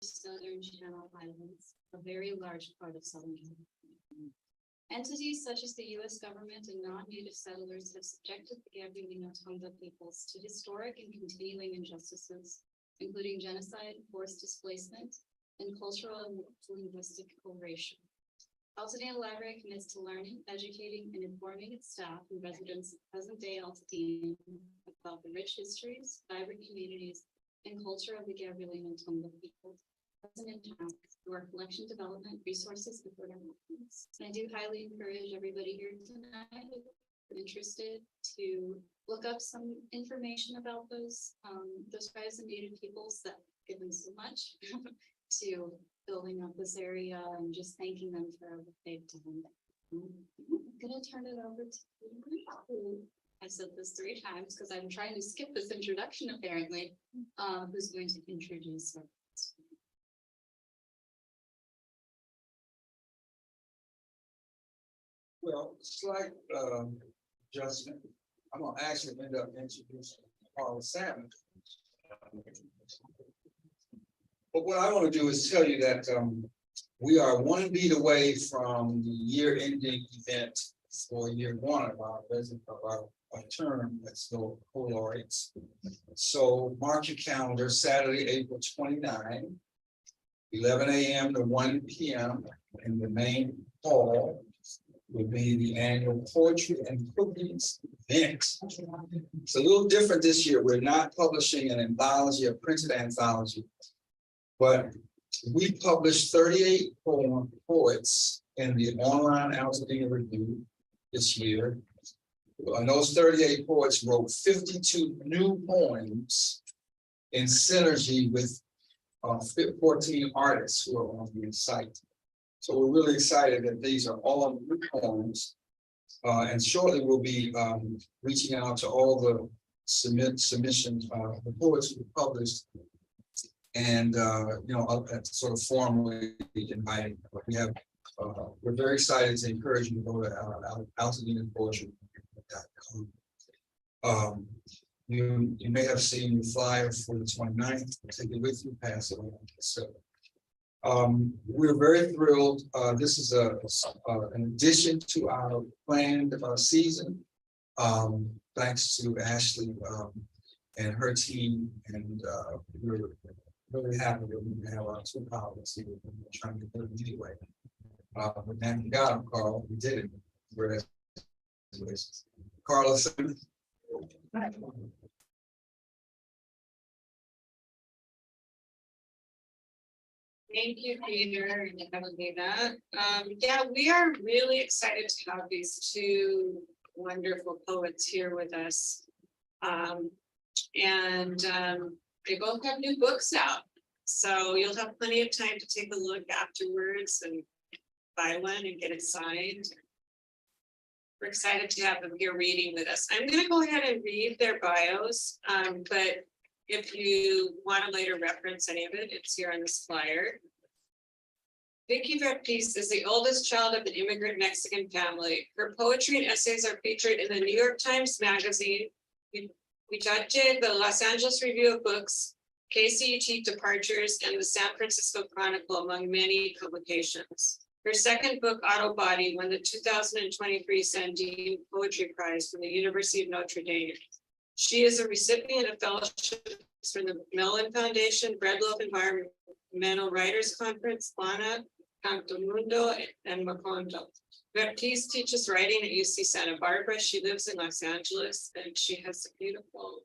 Southern Channel Islands, a very large part of Southern California. Entities such as the U.S. government and non-native settlers have subjected the Gabrielino Tonga peoples to historic and continuing injustices, including genocide, forced displacement, and cultural and linguistic erasure. Altadena Library commits to learning, educating, and informing its staff and residents of present-day Altadena about the rich histories, vibrant communities, and culture of the Gabrielino Tonga people, present and past, through our collection development, resources, and program movements. And I do highly encourage everybody here tonight who are interested to look up some information about those tribes and native peoples that have given so much to building up this area and just thanking them for what they've done. I'm gonna turn it over to you. I've said this 3 times because I'm trying to skip this introduction apparently. Who's going to introduce her? Well, slight adjustment. I'm gonna actually end up introducing Carl Salmon. But what I want to do is tell you that we are 1 beat away from the year-ending event for year 1 of our term that's the Laureates. So mark your calendar, Saturday, April 29, 11 a.m. to 1 p.m. in the main hall will be the annual poetry and cookies event. It's a little different this year. We're not publishing an anthology, a printed anthology, but we published 38 poets in the online Altadena Review this year. And those 38 poets wrote 52 new poems in synergy with 14 artists who are on the site. So we're really excited that these are all new poems. And shortly we'll be reaching out to all the submissions, the poets who published, and sort of formally inviting. We have, we're very excited to encourage you to go to AltadenaPoetry.com. You may have seen the flyer for the 29th. Take it with you, pass it on. So we're very thrilled. This is an addition to our planned season. Thanks to Ashley and her team, and we're really happy that we have our 2 colleagues here. We're trying to do it anyway. But thank you God, Carl, we did it. Carlos. Thank you, Peter and Evelina. Yeah, we are really excited to have these 2 wonderful poets here with us. They both have new books out. So you'll have plenty of time to take a look afterwards and buy one and get it signed. We're excited to have them here reading with us. I'm going to go ahead and read their bios, but if you want to later reference any of it, it's here on this flyer. Vicky Vertiz is the oldest child of an immigrant Mexican family. Her poetry and essays are featured in the New York Times Magazine, Huichache, the Los Angeles Review of Books, KCUT Departures, and the San Francisco Chronicle, among many publications. Her second book, Auto Body, won the 2023 Sandine Poetry Prize from the University of Notre Dame. She is a recipient of fellowships from the Mellon Foundation, Breadloaf Environmental Writers Conference, Lana, Canto Mundo, and Macondo. Vertiz teaches writing at UC Santa Barbara. She lives in Los Angeles, and she has a beautiful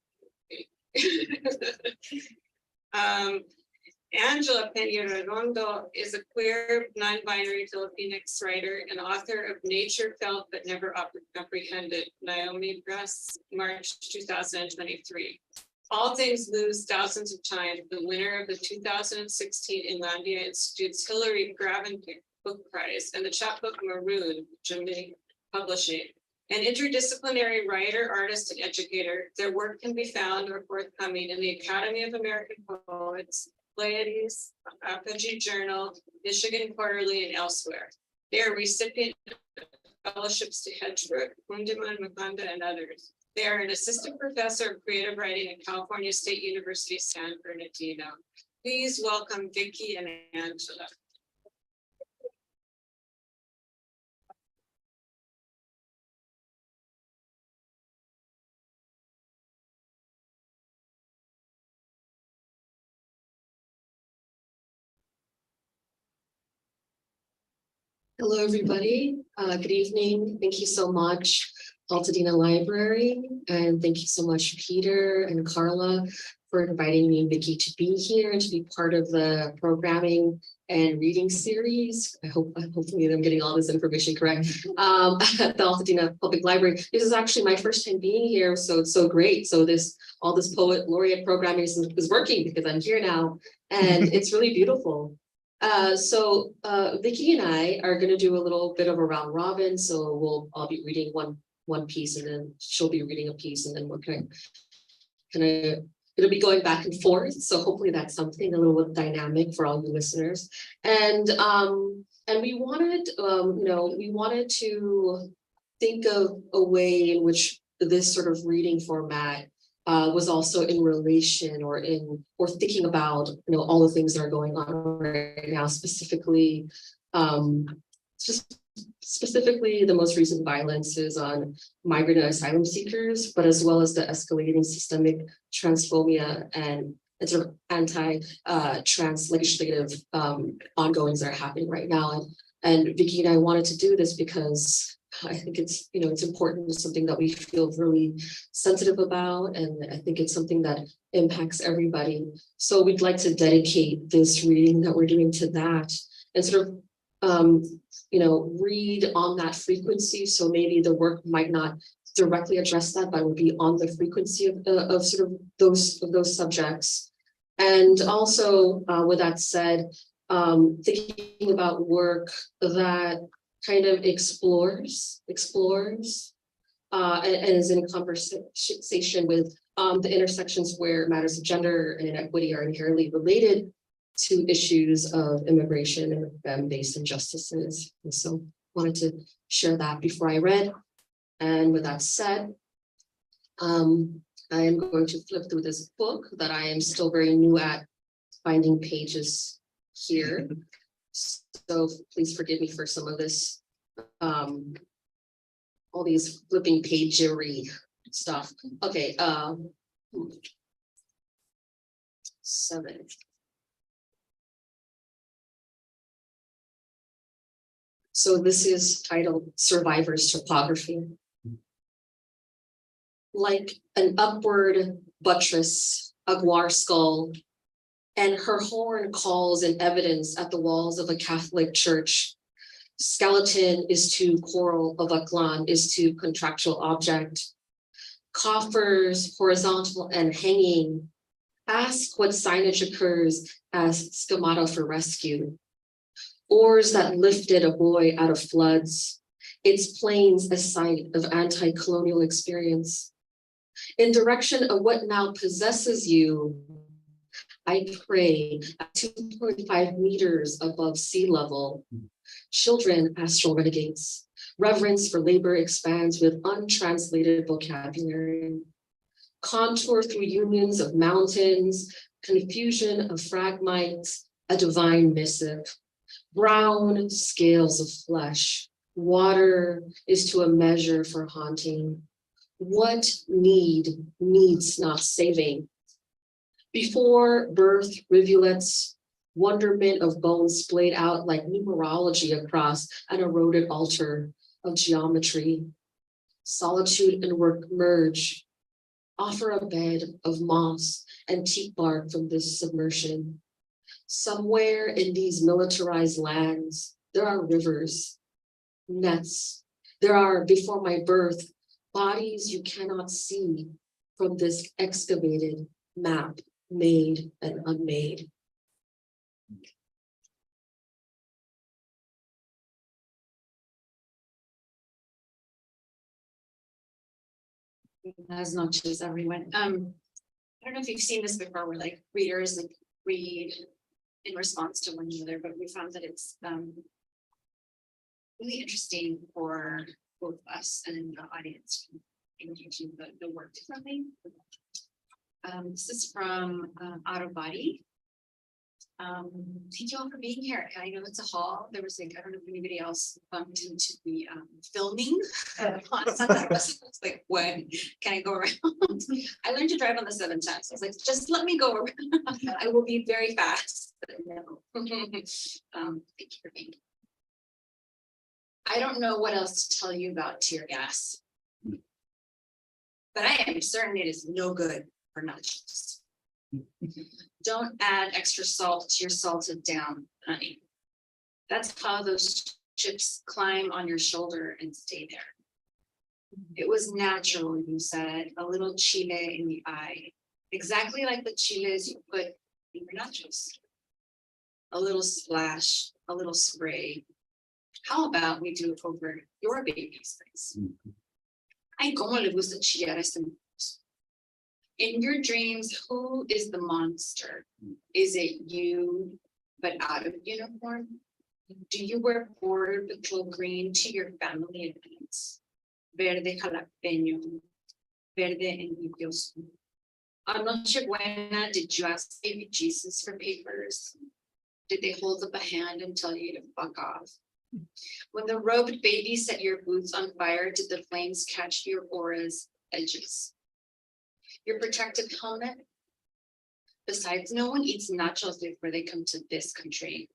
Angela Peña-Redondo is a queer, non-binary Filipinx writer and author of Nature Felt But Never Apprehended, Naomi Press, March 2023. All Things Lose Thousands of Time, the winner of the 2016 Inlandia Institute's Hilary Gravenpick Book Prize, and the chapbook Maroon, Jimmy Publishing. An interdisciplinary writer, artist, and educator, their work can be found or forthcoming in the Academy of American Poets, Pleiades, Apogee Journal, Michigan Quarterly, and elsewhere. They are recipient of fellowships to Hedgebrook, Kundiman, Makanda, and others. They are an assistant professor of creative writing at California State University, San Bernardino. Please welcome Vicky and Angela. Hello, everybody. Good evening. Thank you so much, Altadena Library, and thank you so much, Peter and Carla, for inviting me and Vicky to be here and to be part of the programming and reading series. Hopefully I'm getting all this information correct. At the Altadena Public Library. This is actually my first time being here, so it's so great. So all this poet laureate programming is working because I'm here now, and it's really beautiful. So Vicky and I are going to do a little bit of a round robin. So I'll be reading one piece, and then she'll be reading a piece, and then we're kind of it'll be going back and forth. So hopefully that's something a little bit dynamic for all you listeners. And we wanted we wanted to think of a way in which this sort of reading format was also in relation or thinking about all the things that are going on right now, specifically the most recent violences on migrant and asylum seekers, but as well as the escalating systemic transphobia and sort of anti-trans legislative ongoings that are happening right now. And Vicky and I wanted to do this because I think it's important. It's something that we feel really sensitive about, and I think it's something that impacts everybody. So we'd like to dedicate this reading that we're doing to that, and sort of read on that frequency. So maybe the work might not directly address that, but it would be on the frequency of sort of those subjects. And also, with that said, thinking about work that kind of explores and is in conversation with the intersections where matters of gender and inequity are inherently related to issues of immigration and family-based injustices. And so wanted to share that before I read. And with that said, I am going to flip through this book that I am still very new at finding pages here. So please forgive me for some of this, all these flipping pagery stuff. Okay, 7. So this is titled Survivor's Topography. Like an upward buttress, Aguar skull, and her horn calls in evidence at the walls of a Catholic church. Skeleton is to choral of a clan is to contractual object. Coffers, horizontal and hanging. Ask what signage occurs as schemata for rescue. Oars that lifted a boy out of floods. Its plains a site of anti-colonial experience. In direction of what now possesses you, I pray at 2.5 meters above sea level. Children, astral renegades. Reverence for labor expands with untranslated vocabulary. Contour through unions of mountains, confusion of fragmites, a divine missive. Brown scales of flesh. Water is to a measure for haunting. What needs not saving. Before birth, rivulets, wonderment of bones splayed out like numerology across an eroded altar of geometry. Solitude and work merge. Offer a bed of moss and teak bark from this submersion. Somewhere in these militarized lands, there are rivers, nets. There are, before my birth, bodies you cannot see from this excavated map, made and unmade. As much as everyone. I don't know if you've seen this before, where like readers like read in response to one another, but we found that it's really interesting for both us and the audience engaging the work differently. This is from Out of Body. Thank you all for being here. I know it's a hall. There was like, I don't know if anybody else bumped into the filming on Sunday. It's like, when can I go around? I learned to drive on the 7 times. I was like, just let me go around. I will be very fast. But no. Thank you for being here. I don't know what else to tell you about tear gas. But I am certain it is no good for nachos. Don't add extra salt to your salted down honey. That's how those chips climb on your shoulder and stay there. It was natural, you said, a little chile in the eye, exactly like the chiles you put in your nachos. A little splash, a little spray. How about we do it over your baby's face? Ay, cómo le gusta chillar a este mundo. In your dreams, who is the monster? Is it you, but out of uniform? Do you wear border patrol green to your family events? Verde jalapeño, verde envidioso. On Noche Buena, did you ask baby Jesus for papers? Did they hold up a hand and tell you to fuck off? When the robed baby set your boots on fire, did the flames catch your aura's edges? Your protective helmet? Besides, no one eats nachos before they come to this country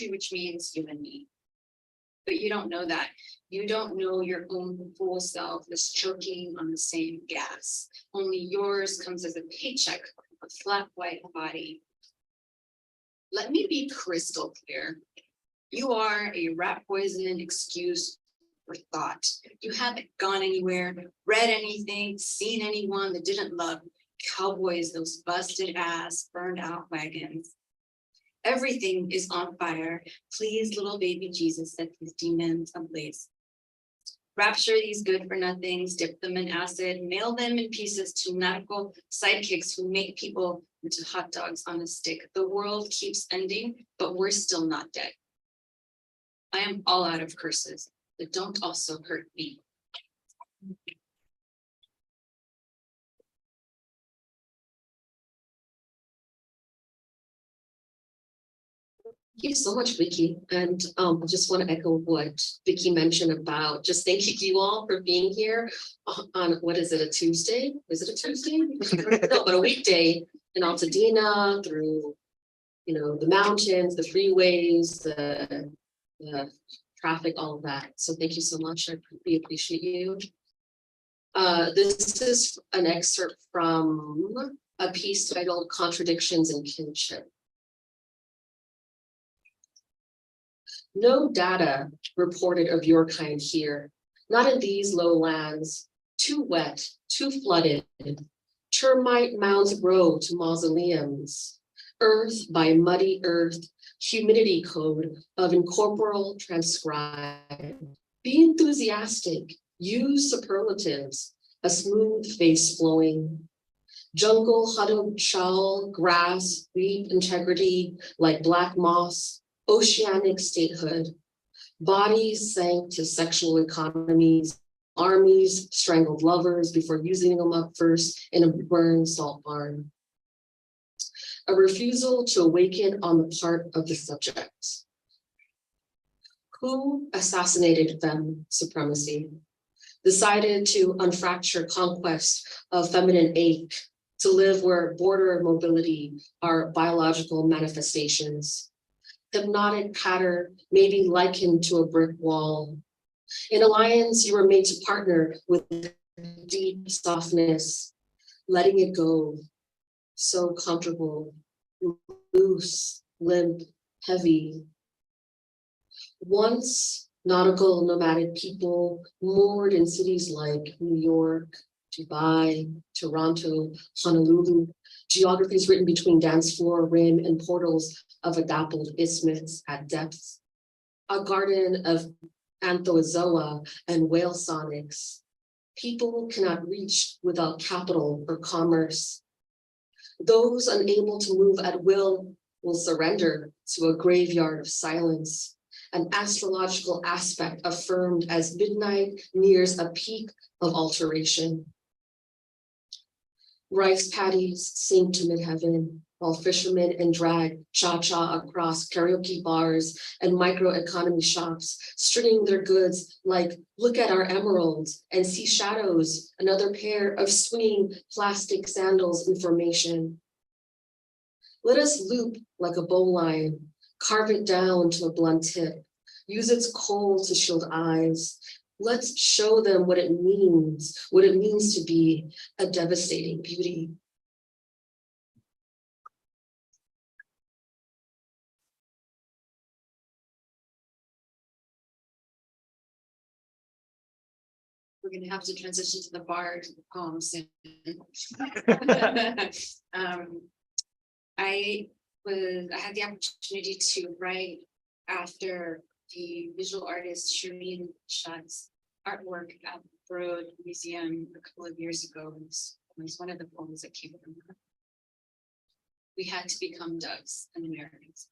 which means you and me. But you don't know that. You don't know your own full self is choking on the same gas. Only yours comes as a paycheck, a flat white body. Let me be crystal clear. You are a rat poison excuse for thought. You haven't gone anywhere, read anything, seen anyone that didn't love cowboys, those busted ass, burned out wagons. Everything is on fire. Please, little baby Jesus, set these demons ablaze. Rapture these good for nothings, dip them in acid, mail them in pieces to narco sidekicks who make people into hot dogs on a stick. The world keeps ending, but we're still not dead. I am all out of curses, but don't also hurt me. Thank you so much, Vicky. And I just want to echo what Vicky mentioned about just thanking you all for being here on, what is it, a Tuesday? Is it a Tuesday? No, but a weekday in Altadena through, the mountains, the freeways, the traffic, all of that. So thank you so much. We appreciate you. This is an excerpt from a piece titled Contradictions in Kinship. No data reported of your kind here, not in these lowlands, too wet, too flooded. Termite mounds grow to mausoleums. Earth by muddy earth, humidity code of incorporeal transcribe. Be enthusiastic, use superlatives, a smooth face flowing. Jungle huddled shawl, grass, reed integrity like black moss. Oceanic statehood, bodies sank to sexual economies, armies strangled lovers before using them up first in a burned salt barn. A refusal to awaken on the part of the subject. Who assassinated femme supremacy? Decided to unfracture conquest of feminine ache, to live where border mobility are biological manifestations. Hypnotic pattern may be likened to a brick wall. In alliance, you were made to partner with deep softness, letting it go, so comfortable, loose, limp, heavy. Once nautical nomadic people moored in cities like New York, Dubai, Toronto, Honolulu, geographies written between dance floor rim and portals of a dappled isthmus at depths, a garden of anthozoa and whale sonics. People cannot reach without capital or commerce. Those unable to move at will surrender to a graveyard of silence, an astrological aspect affirmed as midnight nears a peak of alteration. Rice paddies sink to midheaven, while fishermen and drag cha-cha across karaoke bars and microeconomy shops, stringing their goods like, look at our emeralds and see shadows, another pair of swinging plastic sandals in formation. Let us loop like a bowline, carve it down to a blunt tip, use its coal to shield eyes. Let's show them what it means to be a devastating beauty. We're gonna have to transition to the bard poem soon. I had the opportunity to write after the visual artist Shireen Shah's artwork at the Broad Museum a couple of years ago. It was one of the poems that came from her. We had to become doves and Americans.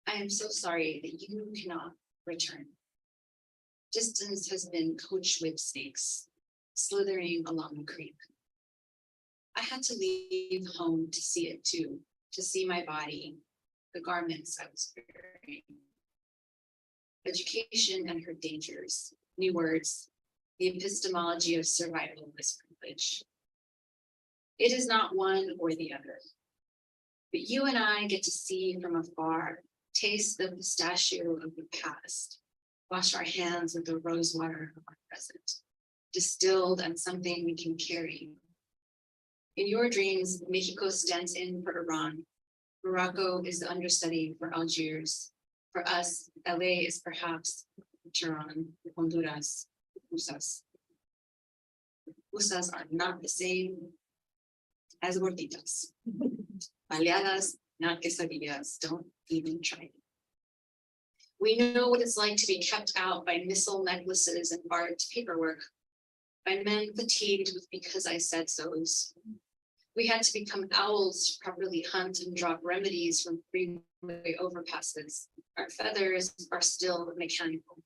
I am so sorry that you cannot return. Distance has been coach whip snakes slithering along the creek. I had to leave home to see it too, to see my body, the garments I was wearing. Education and her dangers, new words, the epistemology of survival is privilege. It is not one or the other, but you and I get to see from afar, taste the pistachio of the past, wash our hands with the rose water of our present, distilled and something we can carry. In your dreams, Mexico stands in for Iran. Morocco is the understudy for Algiers. For us, LA is perhaps Tehran, Honduras, Usas. Usas are not the same as gorditas. Baleadas, not quesadillas, don't even try. We know what it's like to be kept out by missile necklaces and barbed paperwork, by men fatigued with because I said so's. We had to become owls to properly hunt and drop remedies from freeway overpasses. Our feathers are still mechanical.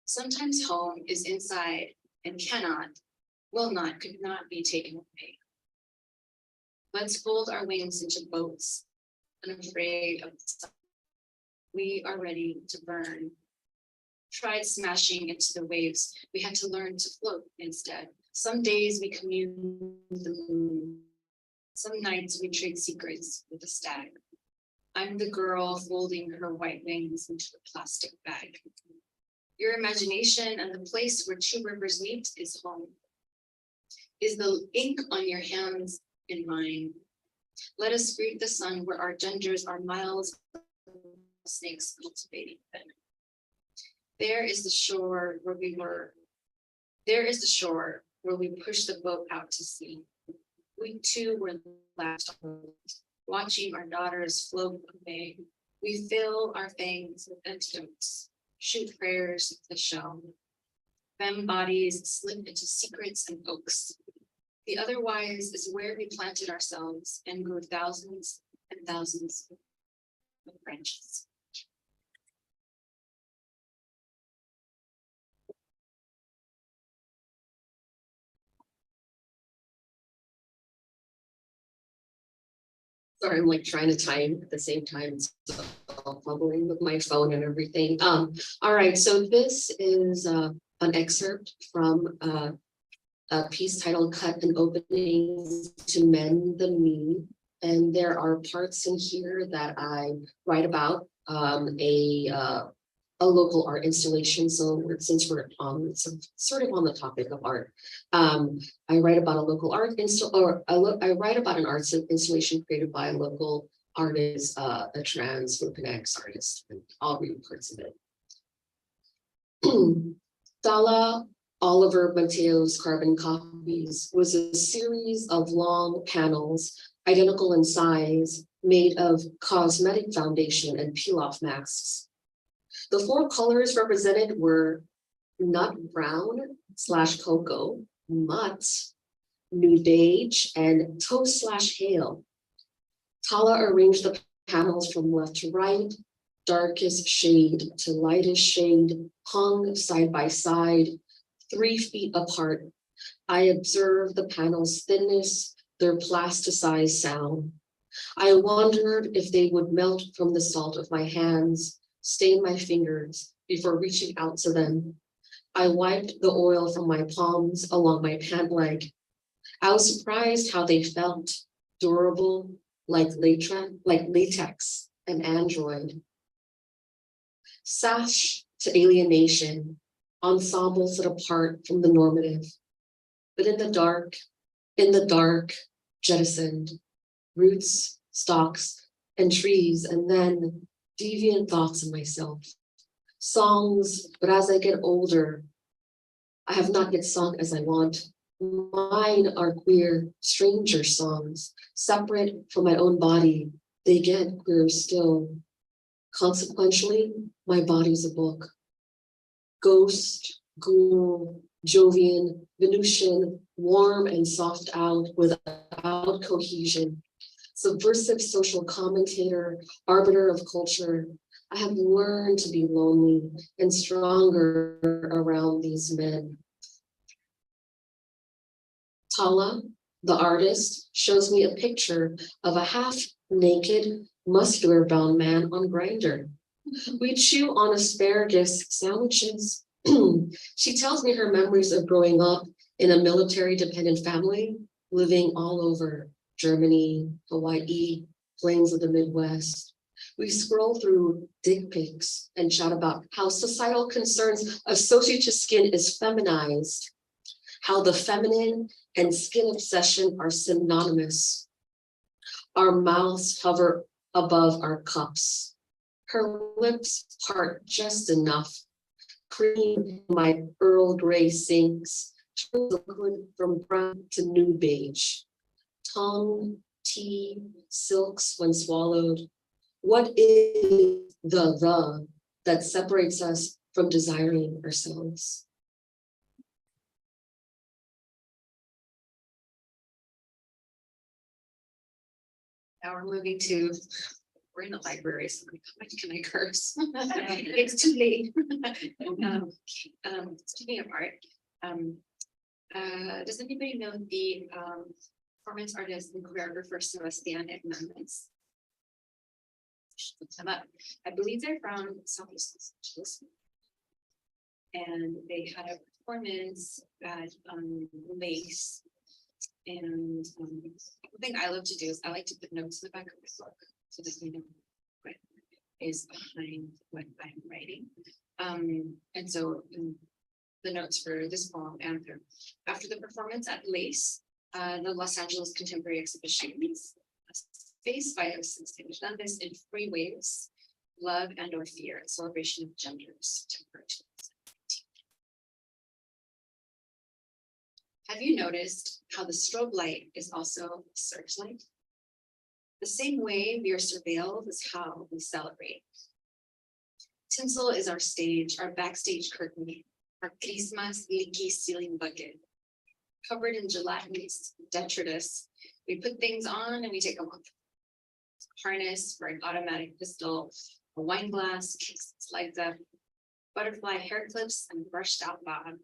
Sometimes home is inside and cannot, will not, could not be taken away. Let's fold our wings into boats, unafraid of the sun. We are ready to burn. Tried smashing into the waves. We had to learn to float instead. Some days we commune with the moon. Some nights we trade secrets with the stag. I'm the girl folding her white wings into a plastic bag. Your imagination and the place where two rivers meet is home. Is the ink on your hands in mine? Let us greet the sun where our genders are miles of snakes cultivating venom. There is the shore where we were. There is the shore where we pushed the boat out to sea. We too were left watching our daughters float away. We fill our fangs with antidotes, shoot prayers at the shell. Femme bodies slip into secrets and oaks. The otherwise is where we planted ourselves and grew thousands and thousands of branches. Sorry, I'm like trying to time at the same time, so I'm fumbling with my phone and everything. All right, so this is an excerpt from a piece titled Cut and Openings to Mend the Me. And there are parts in here that I write about a local art installation. So since we're on sort of on the topic of art, I write about a local art I write about an arts installation created by a local artist, a trans Latinx artist. And I'll read parts of it. Dala Oliver Mateo's Carbon Copies was a series of long panels, identical in size, made of cosmetic foundation and peel-off masks. The four colors represented were nut brown / cocoa, mutt, nude beige, and toast / hail. Tala arranged the panels from left to right, darkest shade to lightest shade, hung side by side, 3 feet apart. I observed the panel's thinness, their plasticized sound. I wondered if they would melt from the salt of my hands, stain my fingers before reaching out to them. I wiped the oil from my palms along my pant leg. I was surprised how they felt, durable, like latex and android. Sash to alienation, ensemble set apart from the normative. But in the dark, jettisoned, roots, stalks, and trees, and then deviant thoughts of myself. Songs, but as I get older, I have not yet sung as I want. Mine are queer, stranger songs, separate from my own body. They get queer still. Consequentially, my body's a book. Ghost, ghoul, Jovian, Venusian, warm and soft out without cohesion. Subversive social commentator, arbiter of culture. I have learned to be lonely and stronger around these men. Tala, the artist, shows me a picture of a half-naked, muscular-bound man on Grindr. We chew on asparagus sandwiches. She tells me her memories of growing up in a military-dependent family, living all over Germany, Hawaii, plains of the Midwest. We scroll through dick pics and chat about how societal concerns associated to skin is feminized, how the feminine and skin obsession are synonymous. Our mouths hover above our cups. Her lips part just enough. Cream in my Earl Grey sinks, turns liquid from brown to new beige. Tongue, tea, silks when swallowed. What is the that separates us from desiring ourselves? Now we're moving to, we're in the library, so how much can I curse? It's too late. Speaking of art, does anybody know the performance artist and choreographer Sebastian Hernandez? Look them up. I believe they're from Southeast Los Angeles. And they had a performance at Lace. And one thing I love to do is I like to put notes in the back of my book so that you know what is behind what I'm writing. And so the notes for this poem and after the performance at Lace, the Los Angeles Contemporary Exhibition, Space by Sebastian Hernandez in Three Waves, Love and or Fear, a celebration of genders, September 2019. Have you noticed how the strobe light is also a searchlight? The same way we are surveilled is how we celebrate. Tinsel is our stage, our backstage curtain, our Christmas leaky ceiling bucket. Covered in gelatinous detritus, we put things on and we take them off. Harness for an automatic pistol, a wine glass, kicks, slides up, butterfly hair clips, and brushed out bob.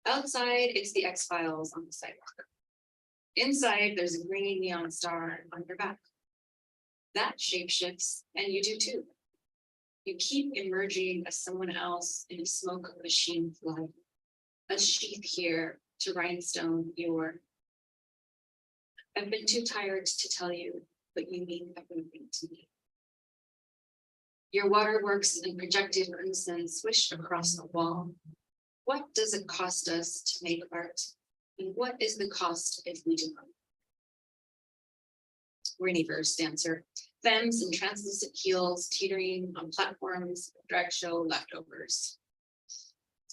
Outside, it's the X-Files on the sidewalk. Inside, there's a green neon star on your back. That shapeshifts, and you do too. You keep emerging as someone else in a smoke machine flood. A sheath here to rhinestone your. I've been too tired to tell you, but you mean everything to me. Your waterworks and projected crimson swish across the wall. What does it cost us to make art? And what is the cost if we do not? Rainy verse dancer, femmes in translucent heels teetering on platforms, drag show leftovers.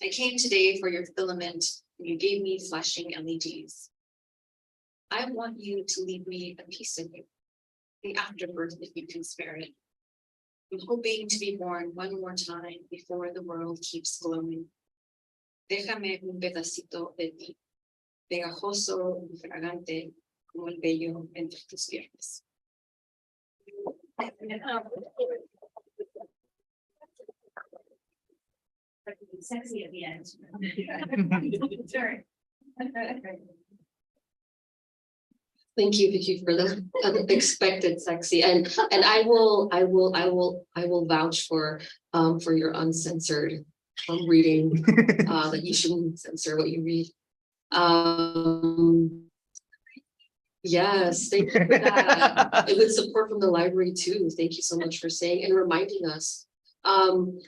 I came today for your filament and you gave me flashing LEDs. I want you to leave me a piece of you, the afterbirth if you can spare it. I'm hoping to be born one more time before the world keeps glowing. Déjame un pedacito de ti, pegajoso y fragante como el vello entre tus piernas. Sexy at the end. Sure. Thank you, Vicky, for the unexpected sexy, and I will vouch for your uncensored reading, that you shouldn't censor what you read. Yes, thank you for that. And with support from the library too. Thank you so much for saying and reminding us. And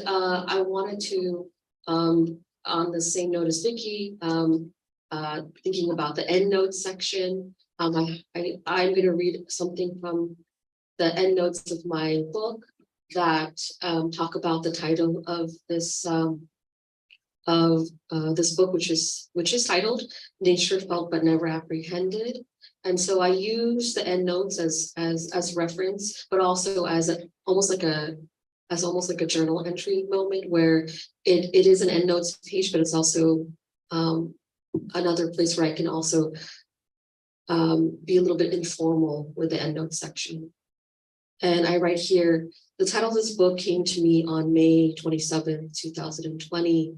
I wanted to, on the same note as Vicky, thinking about the endnotes section. I'm going to read something from the endnotes of my book that talk about the title of this book, which is titled "Nature Felt but Never Apprehended." And so I use the endnotes as reference, but also as almost like a journal entry moment where it is an endnotes page, but it's also another place where I can also be a little bit informal with the endnotes section. And I write here, the title of this book came to me on May 27th, 2020,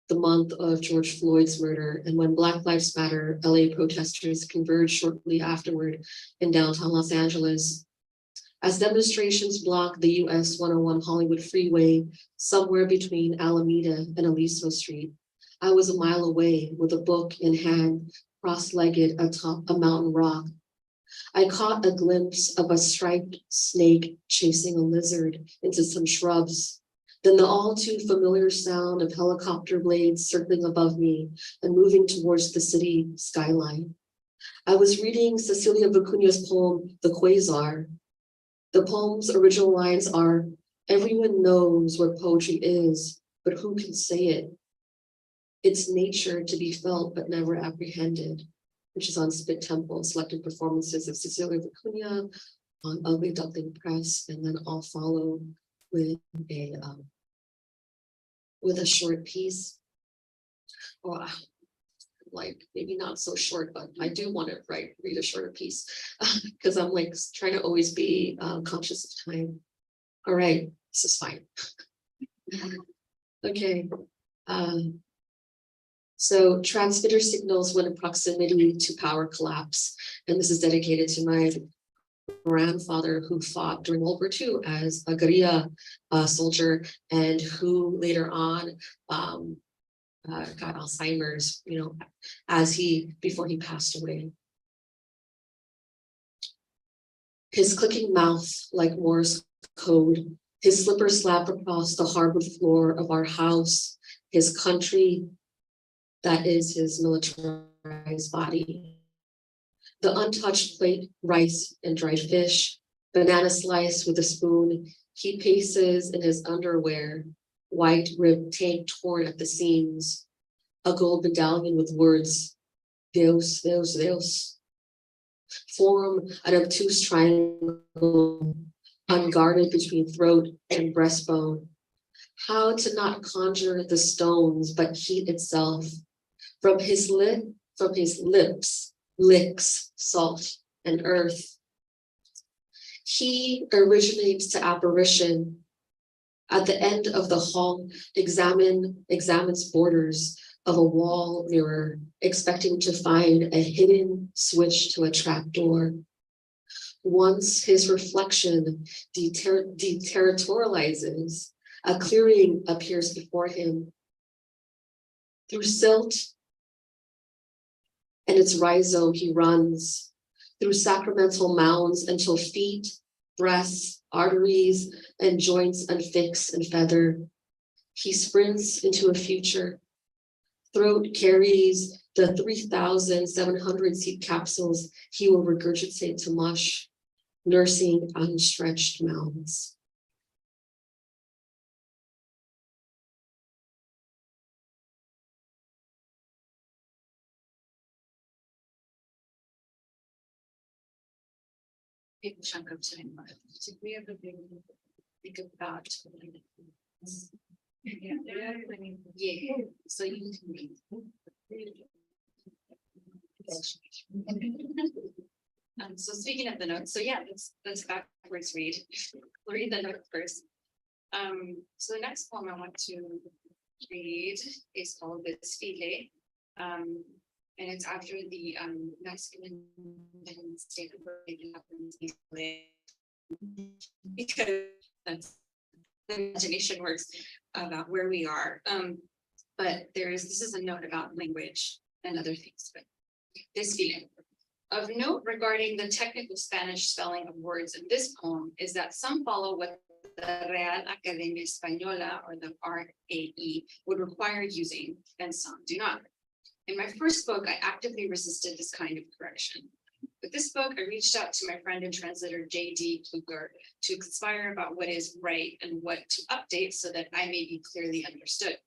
the month of George Floyd's murder, and when Black Lives Matter LA protesters converged shortly afterward in downtown Los Angeles. As demonstrations blocked the US 101 Hollywood freeway, somewhere between Alameda and Aliso Street, I was a mile away with a book in hand, cross-legged atop a mountain rock. I caught a glimpse of a striped snake chasing a lizard into some shrubs. Then the all too familiar sound of helicopter blades circling above me and moving towards the city skyline. I was reading Cecilia Vicuña's poem, The Quasar. The poem's original lines are, everyone knows what poetry is, but who can say it? It's nature to be felt but never apprehended, which is on Spit Temple, selected performances of Cecilia Vicuña on Ugly Duckling Press, and then I'll follow with a short piece, or like maybe not so short, but I do want to read a shorter piece because I'm like trying to always be conscious of time. All right, this is fine. Okay. So transmitter signals when in proximity to power collapse. And this is dedicated to my grandfather who fought during World War II as a guerrilla soldier and who later on got Alzheimer's, before he passed away. His clicking mouth like Morse code, his slipper slap across the hardwood floor of our house, his country, that is his militarized body. The untouched plate, rice and dried fish, banana slice with a spoon. He paces in his underwear, white ribbed tank torn at the seams, a gold medallion with words, Deus, Deus, Deus. Form an obtuse triangle, unguarded between throat and breastbone. How to not conjure the stones, but heat itself. From his lips, licks salt and earth. He originates to apparition. At the end of the hall, examines borders of a wall mirror, expecting to find a hidden switch to a trapdoor. Once his reflection deterritorializes, a clearing appears before him. Through silt and its rhizome he runs, through sacramental mounds until feet, breasts, arteries, and joints unfix and feather. He sprints into a future. Throat carries the 3,700 seed capsules he will regurgitate to mush, nursing unstretched mouths. Big chunk of time left. So we have a big think about. Yeah, so you can read. So speaking of the notes, so yeah, let's backwards read. We'll read the note first. So the next poem I want to read is called Desfile. And it's after the Mexican Independence Day parade happens because that's the imagination works about where we are. But this is a note about language and other things, but this feeling. Of note regarding the technical Spanish spelling of words in this poem is that some follow what the Real Academia Española or the RAE would require using, and some do not. In my first book, I actively resisted this kind of correction. With this book, I reached out to my friend and translator J.D. Kluger to conspire about what is right and what to update so that I may be clearly understood.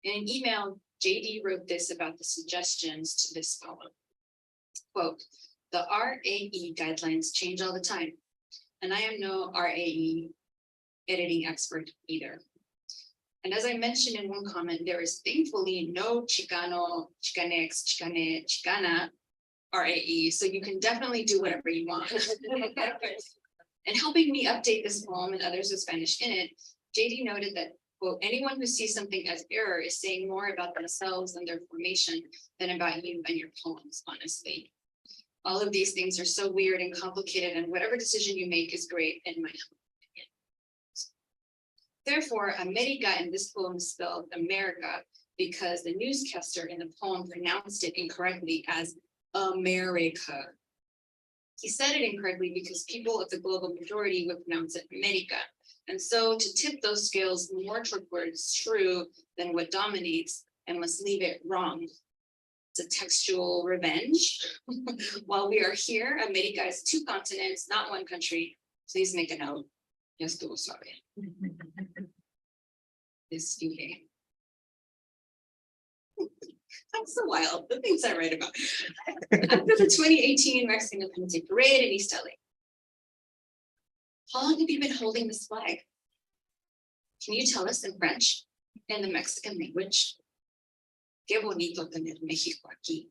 In an email, J.D. wrote this about the suggestions to this poem. Quote, the RAE guidelines change all the time, and I am no RAE editing expert either. And as I mentioned in one comment, there is thankfully no Chicano, Chicanx, Chicane, Chicana RAE, so you can definitely do whatever you want. And helping me update this poem and others with Spanish in it, JD noted that, quote, anyone who sees something as error is saying more about themselves and their formation than about you and your poems, honestly. All of these things are so weird and complicated, and whatever decision you make is great in my opinion. Therefore, America in this poem is spelled America because the newscaster in the poem pronounced it incorrectly as America. He said it incorrectly because people of the global majority would pronounce it America. And so to tip those scales more towards true than what dominates, I must leave it wrong. It's a textual revenge. While we are here, America is 2 continents, not 1 country. Please make a note. Yes, estuvo suave. This feeling. That's so wild, the things I write about. After the 2018 Mexican Independence Day parade in East LA. How long have you been holding this flag? Can you tell us in French, in the Mexican language? Qué bonito tener México aquí.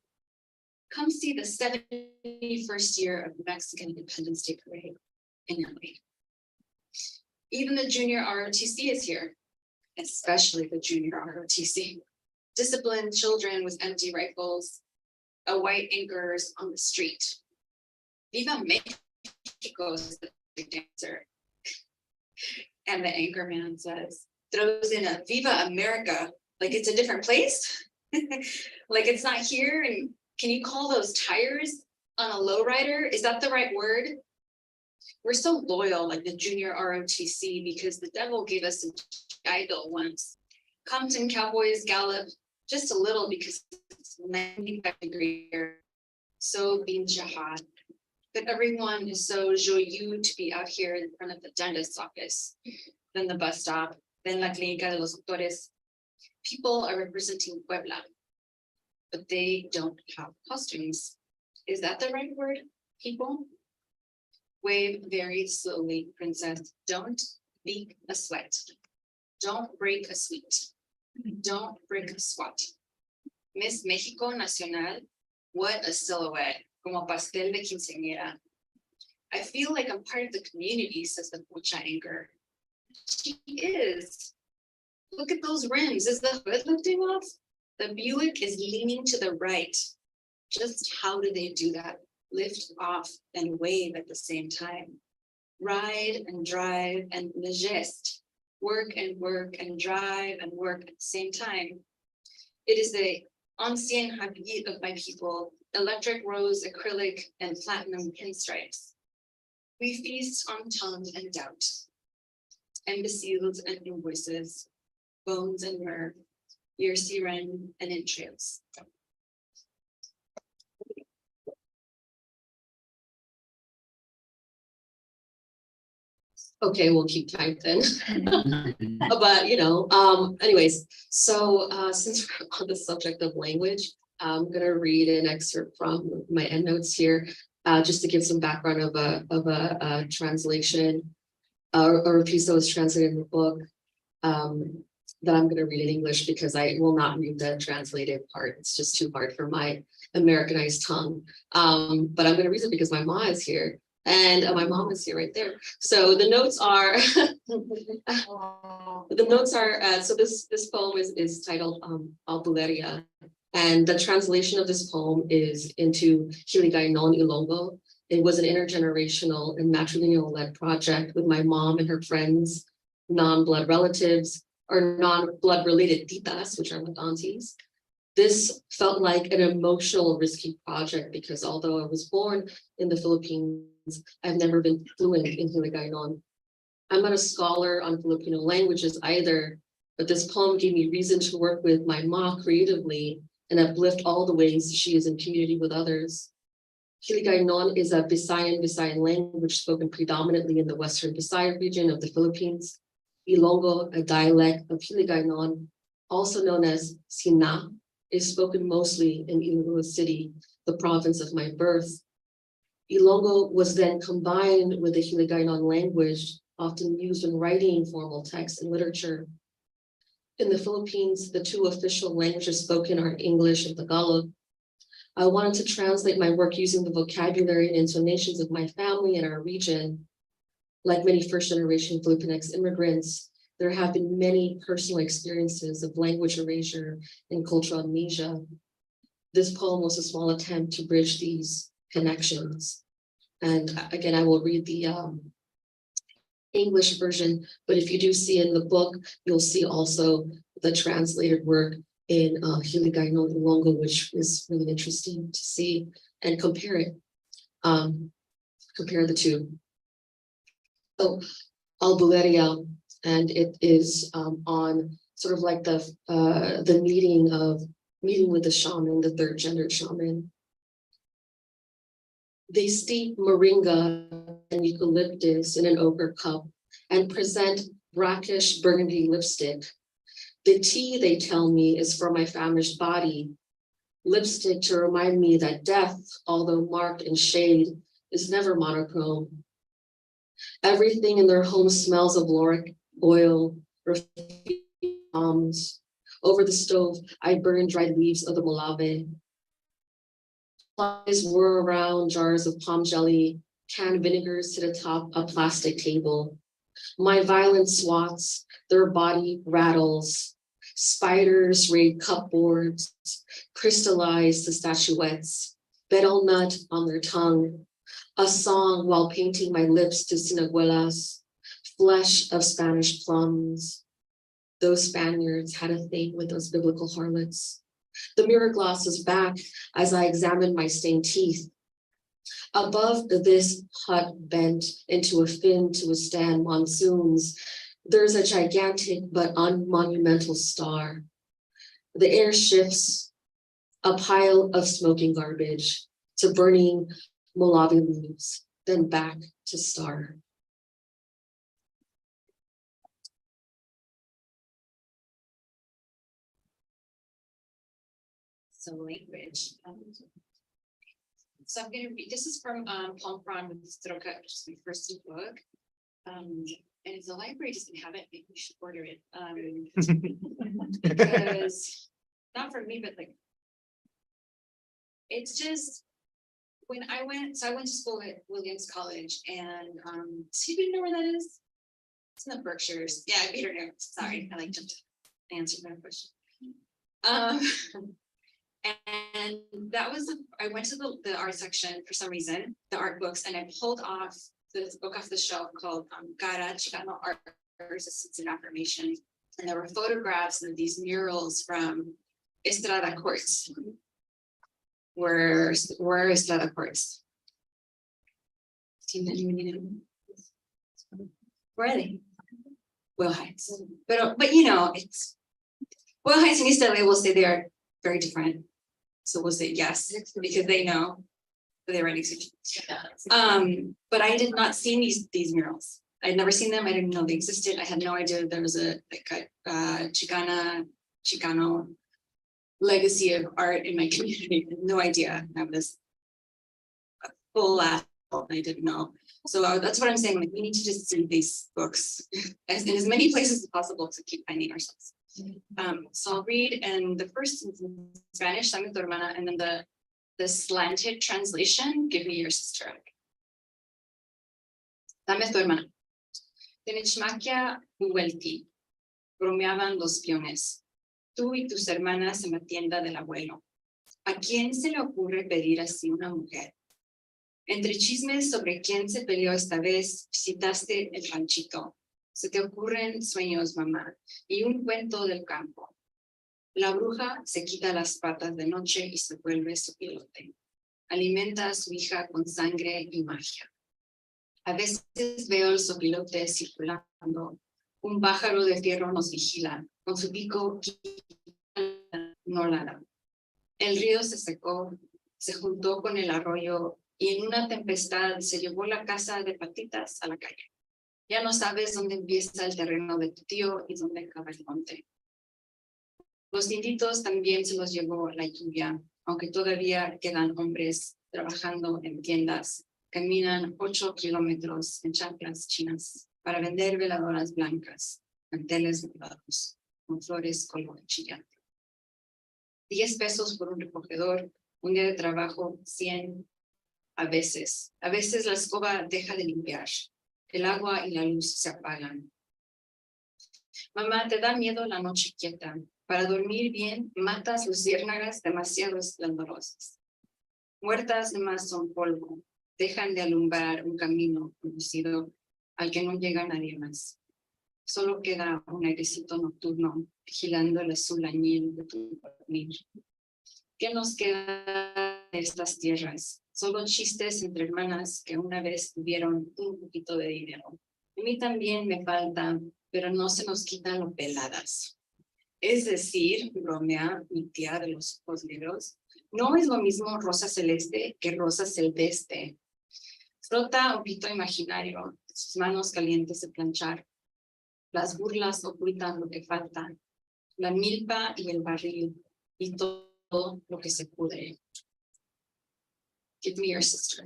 Come see the 71st year of the Mexican Independence Day parade in LA. Even the junior ROTC is here, especially the junior ROTC. Disciplined children with empty rifles, a white anchors on the street. Viva Mexico is the big dancer. And the anchor man says, throws in a Viva America, like it's a different place. Like it's not here. And can you call those tires on a lowrider? Is that the right word? We're so loyal, like the junior ROTC, because the devil gave us an idol once. Compton Cowboys gallop just a little because it's 95 degrees here. So being jihad. But everyone is so joyeux to be out here in front of the dentist's office, then the bus stop, then La Clínica de los Doctores. People are representing Puebla, but they don't have costumes. Is that the right word, people? Wave very slowly, princess. Don't leak a sweat. Don't break a sweet. Don't break a swat. Miss Mexico Nacional, what a silhouette, como pastel de quinceañera. I feel like I'm part of the community, says the Pucha anchor. She is. Look at those rims. Is the hood lifting off? The Buick is leaning to the right. Just how do they do that? Lift off and wave at the same time. Ride and drive and majest. Work and drive and work at the same time. It is the ancien habit of my people, electric rose acrylic and platinum pinstripes. We feast on tongue and doubt, imbeciles and invoices, bones and myrrh, your siren and entrails. Okay, we'll keep time then. But anyways, so since we're on the subject of language, I'm gonna read an excerpt from my endnotes here, just to give some background of a translation or a piece that was translated in the book. That I'm gonna read in English because I will not read the translated part. It's just too hard for my Americanized tongue. But I'm gonna read it because my mom is here. And my mom is here right there. So the notes are, so this poem is titled Altadena. And the translation of this poem is into Hiligay non Ilonggo. It was an intergenerational and matrilineal-led project with my mom and her friends, non-blood relatives, or non-blood related titas, which are like aunties. This felt like an emotional, risky project because although I was born in the Philippines, I've never been fluent in Hiligay non. I'm not a scholar on Filipino languages either, but this poem gave me reason to work with my ma creatively and uplift all the ways she is in community with others. Hiligay non is a Visayan language spoken predominantly in the Western Visayas region of the Philippines. Ilonggo, a dialect of Hiligay non, also known as Sina, is spoken mostly in Iloilo City, the province of my birth. Ilonggo was then combined with the Hiligay non language, often used in writing formal text and literature. In the Philippines, the two official languages spoken are English and Tagalog. I wanted to translate my work using the vocabulary and intonations of my family and our region. Like many first-generation Filipinx immigrants, there have been many personal experiences of language erasure and cultural amnesia. This poem was a small attempt to bridge these connections. And again, I will read the English version, but if you do see in the book, you'll see also the translated work in Hiligay non Ilonggo, which is really interesting to see and compare it, compare the two. So Albuleria, and it is on sort of like the meeting with the shaman, the third gendered shaman. They steep moringa and eucalyptus in an ochre cup and present brackish burgundy lipstick. The tea, they tell me, is for my famished body. Lipstick to remind me that death, although marked in shade, is never monochrome. Everything in their home smells of lauric oil, palms. Over the stove, I burn dried leaves of the molave. Flies whir around jars of palm jelly, canned vinegars sit atop a plastic table. My violin swats, their body rattles. Spiders raid cupboards, crystallize the statuettes, betel nut on their tongue. A song while painting my lips to sinaguelas, flesh of Spanish plums. Those Spaniards had a thing with those biblical harlots. The mirror glass was back as I examined my stained teeth. Above this hut bent into a fin to withstand monsoons, there's a gigantic but unmonumental star. The air shifts, a pile of smoking garbage to burning molave leaves, then back to star. So language. So I'm gonna read, this is from Pompron with Stroka, which is my first book. And if the library doesn't have it, maybe we should order it. Because, not for me, but like, it's just, when I went to school at Williams College and, does anybody know where that is? It's in the Berkshires. Yeah, Peter knew. Sorry, I like jumped to answer that question. And that was, I went to the art section for some reason, the art books, and I pulled off this book off the shelf called Cara Chicano Art Resistance and Affirmation. And there were photographs of these murals from Estrada Courts. Where Estrada Courts? Where are they? Will Heights. But you know, it's Will Heights and East LA will say they are very different. So we'll say yes, because they know they're right next to each other. But I did not see these murals. I'd never seen them. I didn't know they existed. I had no idea there was a Chicano legacy of art in my community. I had no idea. I was a full asshole. I didn't know. So that's what I'm saying. Like, we need to just see these books in as many places as possible to keep finding ourselves. So I'll read, and the first is in Spanish, Dame tu hermana, and then the slanted translation, give me your sister. Dame tu hermana. Tenechmaquia Huelti, bromeaban los peones. tú y tus hermanas en la tienda del abuelo. ¿A quién se le ocurre pedir así una mujer? Entre chismes sobre quién se peleó esta vez, visitaste el ranchito. Se te ocurren sueños, mamá, y un cuento del campo. La bruja se quita las patas de noche y se vuelve su pilote. Alimenta a su hija con sangre y magia. A veces veo el sopilote circulando. Un pájaro de fierro nos vigila. Con su pico no ladra. El río se secó, se juntó con el arroyo y en una tempestad se llevó la casa de patitas a la calle. Ya no sabes dónde empieza el terreno de tu tío y dónde acaba el monte. Los inditos también se los llevó la lluvia, aunque todavía quedan hombres trabajando en tiendas. Caminan 8 kilómetros en chanclas chinas para vender veladoras blancas, manteles bordados, con flores color chillante. 10 pesos por un recogedor, un día de trabajo, 100 a veces. A veces la escoba deja de limpiar, el agua y la luz se apagan. Mamá, ¿te da miedo la noche quieta? Para dormir bien, matas luciérnagas demasiado esplendorosas. Muertas nomás son polvo, dejan de alumbrar un camino conocido al que no llega nadie más. Solo queda un airecito nocturno vigilando el azul añil de tu dormir. ¿Qué nos queda de estas tierras? Solo chistes entre hermanas que una vez tuvieron un poquito de dinero. A mí también me falta, pero no se nos quitan lo peladas. Es decir, bromea mi tía de los ojos negros, no es lo mismo rosa celeste que rosa celeste. Frota un pito imaginario, sus manos calientes de planchar. Las burlas ocultan lo que falta, la milpa y el barril, y todo lo que se pudre. Give me your sister.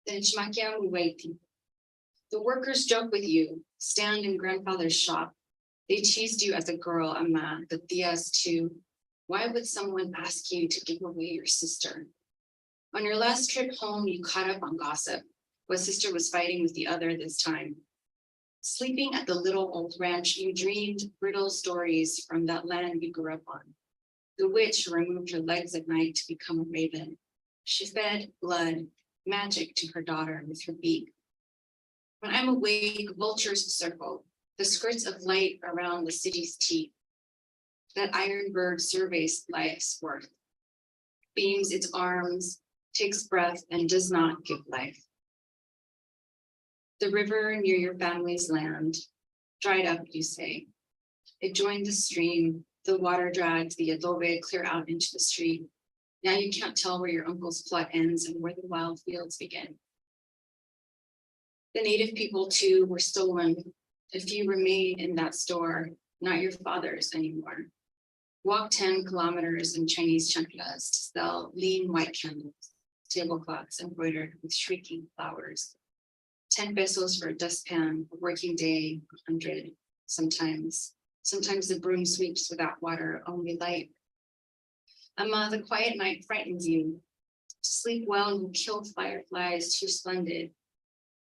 Then Chmakia Muwaiti. The workers joke with you, stand in grandfather's shop. They teased you as a girl, Amma, the tias too. Why would someone ask you to give away your sister? On your last trip home, you caught up on gossip. What sister was fighting with the other this time? Sleeping at the little old ranch, you dreamed brittle stories from that land you grew up on. The witch removed her legs at night to become a raven. She fed blood, magic to her daughter with her beak. When I'm awake, vultures circle, the skirts of light around the city's teeth. That iron bird surveys life's worth, beams its arms, takes breath, and does not give life. The river near your family's land, dried up, you say. It joined the stream, the water dragged the adobe clear out into the street. Now you can't tell where your uncle's plot ends and where the wild fields begin. The native people too were stolen. A few remain in that store, not your father's anymore. Walk 10 kilometers in Chinese chanclas to sell lean white candles, tablecloths embroidered with shrieking flowers. 10 pesos for a dustpan, a working day, 100 sometimes. Sometimes the broom sweeps without water, only light. Amma, the quiet night frightens you. To sleep well, you kill fireflies too splendid.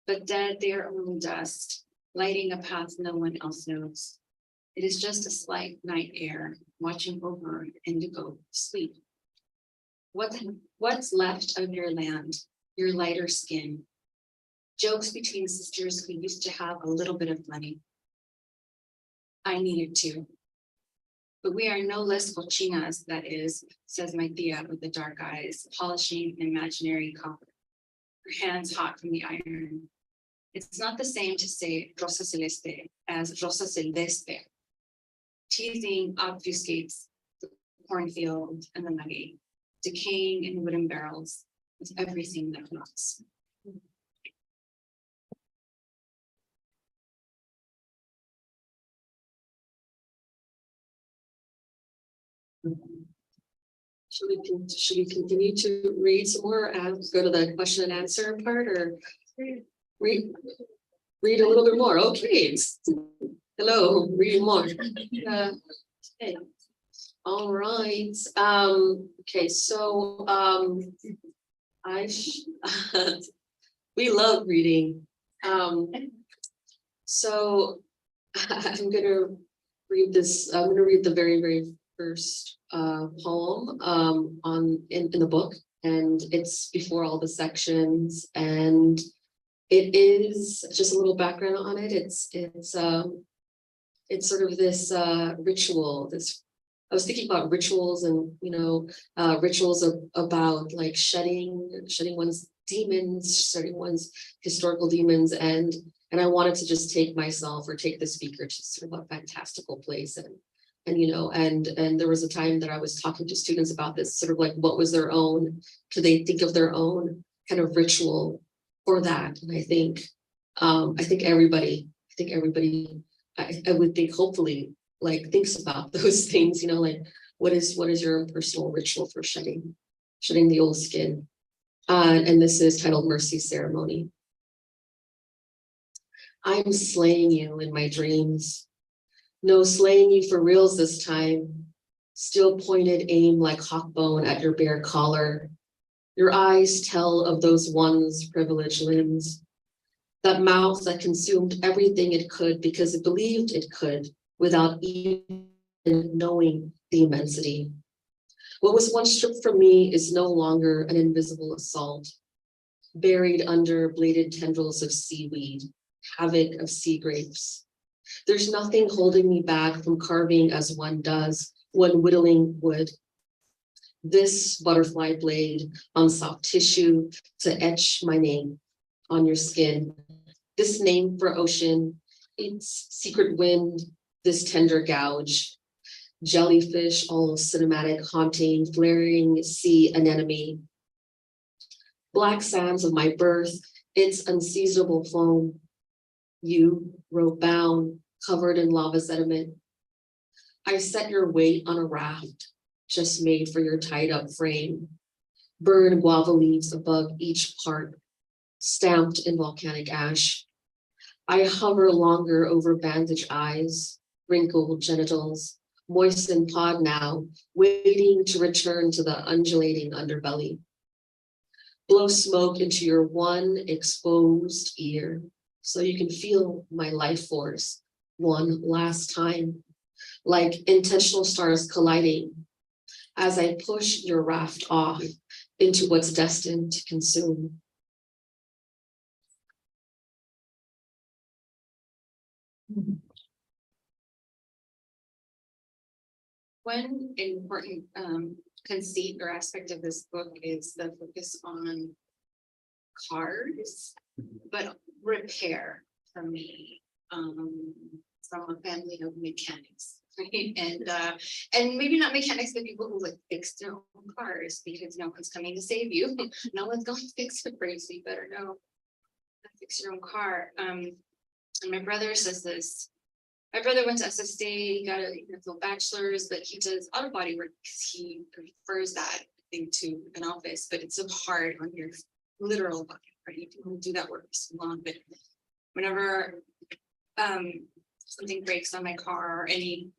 But dead, they are only dust, lighting a path no one else knows. It is just a slight night air, watching over indigo sleep. What's left of your land, your lighter skin? Jokes between sisters who used to have a little bit of money. I needed to. But we are no less cochinas, that is, says my tia with the dark eyes, polishing an imaginary copper, her hands hot from the iron. It's not the same to say rosa celeste as rosa celeste. Teasing obfuscates the cornfield and the nugget, decaying in wooden barrels with everything that rots. Should we continue to read some more, go to the question and answer part, or read a little bit more? Okay. Hello, read more. Okay. All right. Okay, so we love reading. So I'm gonna read this. I'm gonna read the very, very first poem in the book, and it's before all the sections, and it is just a little background on it. It's sort of this ritual. I was thinking about rituals and rituals about like shedding one's demons, shedding one's historical demons, and I wanted to just take myself or take the speaker to sort of a fantastical place, and there was a time that I was talking to students about this, sort of like what was their own, could they think of their own kind of ritual for that? And I think everybody, I would think hopefully like thinks about those things, like what is your personal ritual for shedding the old skin? And this is titled Mercy Ceremony. I'm slaying you in my dreams. No, slaying you for reals this time. Still pointed aim like hawk bone at your bare collar. Your eyes tell of those one's privileged limbs. That mouth that consumed everything it could because it believed it could without even knowing the immensity. What was once stripped from me is no longer an invisible assault, buried under bladed tendrils of seaweed, havoc of sea grapes. There's nothing holding me back from carving as one does when whittling wood. This butterfly blade on soft tissue to etch my name on your skin. This name for ocean, its secret wind, this tender gouge. Jellyfish, all cinematic, haunting, flaring sea anemone. Black sands of my birth, its unseasonable foam. You, rope bound, covered in lava sediment. I set your weight on a raft, just made for your tied up frame. Burn guava leaves above each part, stamped in volcanic ash. I hover longer over bandaged eyes, wrinkled genitals, moistened pod now, waiting to return to the undulating underbelly. Blow smoke into your one exposed ear so you can feel my life force one last time, like intentional stars colliding as I push your raft off into what's destined to consume. One important conceit or aspect of this book is the focus on cars, but repair for me, from a family of mechanics. Right? And maybe not mechanics, but people who like fix their own cars because no one's coming to save you. No one's going to fix it for you, so you better know how to fix your own car. And my brother says this. My brother went to SSD, he got a full bachelor's, but he does auto body work because he prefers that thing to an office, but it's so hard on your literal body, right? You can do that work for so long, but whenever something breaks on my car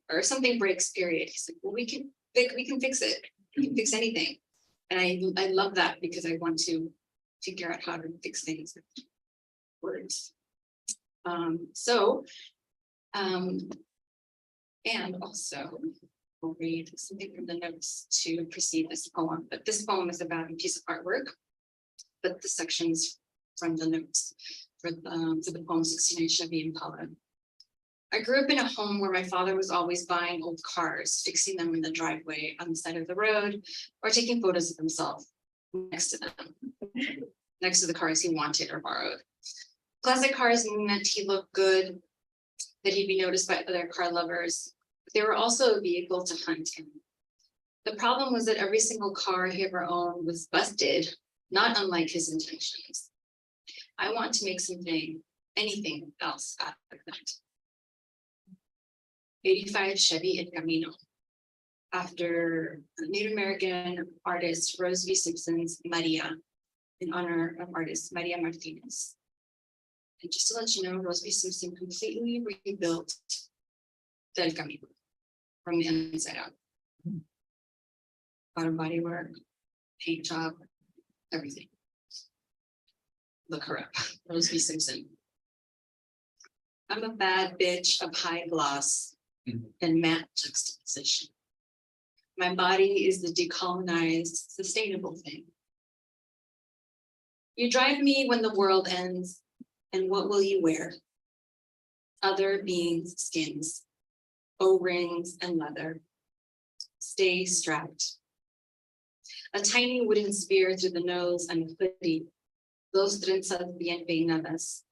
or something breaks, period, he's like, well, we can fix it. We can fix anything. And I love that because I want to figure out how to fix things with words. And also we'll read something from the notes to precede this poem, but this poem is about a piece of artwork, but the sections from the notes for the poem 69 Chevy Impala. I grew up in a home where my father was always buying old cars, fixing them in the driveway on the side of the road, or taking photos of himself next to them, next to the cars he wanted or borrowed. Classic cars meant he looked good, that he'd be noticed by other car lovers, but they were also a vehicle to hunt him. The problem was that every single car he ever owned was busted, not unlike his intentions. I want to make anything else out of that. 85 Chevy El Camino, after Native American artist Rose V. Simpson's Maria, in honor of artist Maria Martinez. And just to let you know, Rose V. Simpson completely rebuilt the El Camino from the inside out. Bottom body work, paint job, everything. Look her up, Rose V. Simpson. I'm a bad bitch of high gloss, and matte juxtaposition. My body is the decolonized, sustainable thing. You drive me when the world ends, and what will you wear? Other beings' skins, O-rings and leather. Stay strapped. A tiny wooden spear through the nose and a hoodie. Dos trenzas bien peinadas.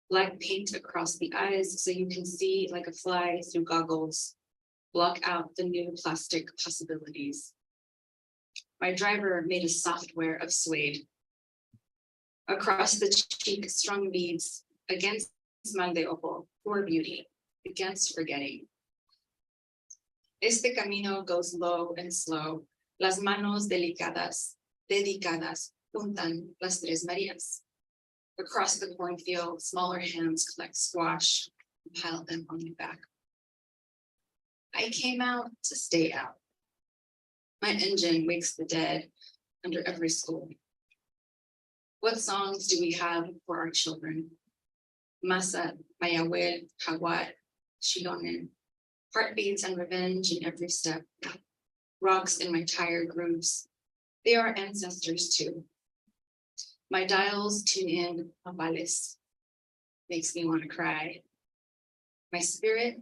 Black paint across the eyes so you can see like a fly through goggles. Block out the new plastic possibilities. My driver made a software of suede. Across the cheek, strung beads against mal de ojo, for beauty, against forgetting. Este camino goes low and slow. Las manos delicadas, dedicadas, juntan las tres Marias. Across the cornfield, smaller hands collect squash and pile them on my back. I came out to stay out. My engine wakes the dead under every school. What songs do we have for our children? Masa, Mayawel, Hawat, Shilonen. Heartbeats and revenge in every step. Rocks in my tire grooves. They are ancestors too. My dials tune in Avales. Makes me want to cry. My spirit,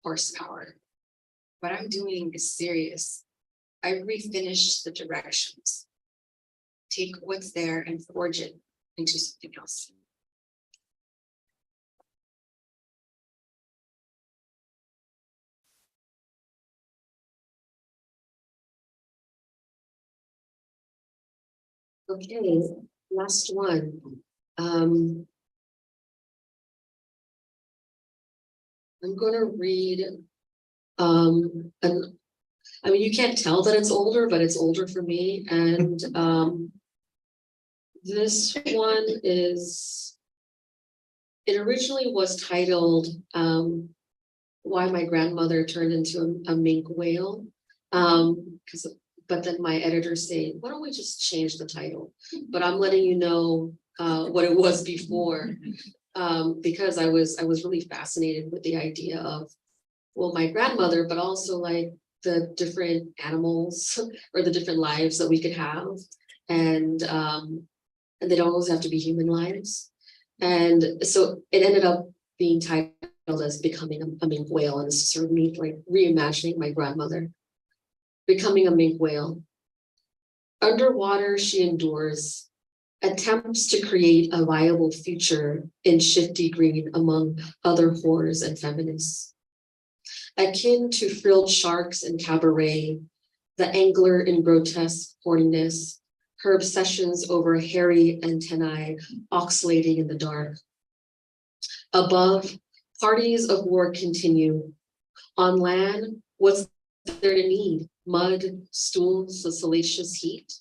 horsepower. What I'm doing is serious. I refinished the directions. Take what's there and forge it into something else. Okay, last one. I'm gonna read, I mean, you can't tell that it's older, but it's older for me, and, this one is, it originally was titled, Why My Grandmother Turned into a Mink Whale. But then my editors say, why don't we just change the title? But I'm letting you know what it was before, because I was really fascinated with the idea of, well, my grandmother, but also like the different animals or the different lives that we could have, and they don't always have to be human lives. And so it ended up being titled as Becoming a Mink Whale, and this is sort of me like reimagining my grandmother. Becoming a mink whale. Underwater, she endures, attempts to create a viable future in shifty green among other whores and feminists. Akin to frilled sharks in cabaret, the angler in grotesque horniness, her obsessions over hairy antennae oscillating in the dark. Above, parties of war continue. On land, what's there to need? Mud, stools, the salacious heat.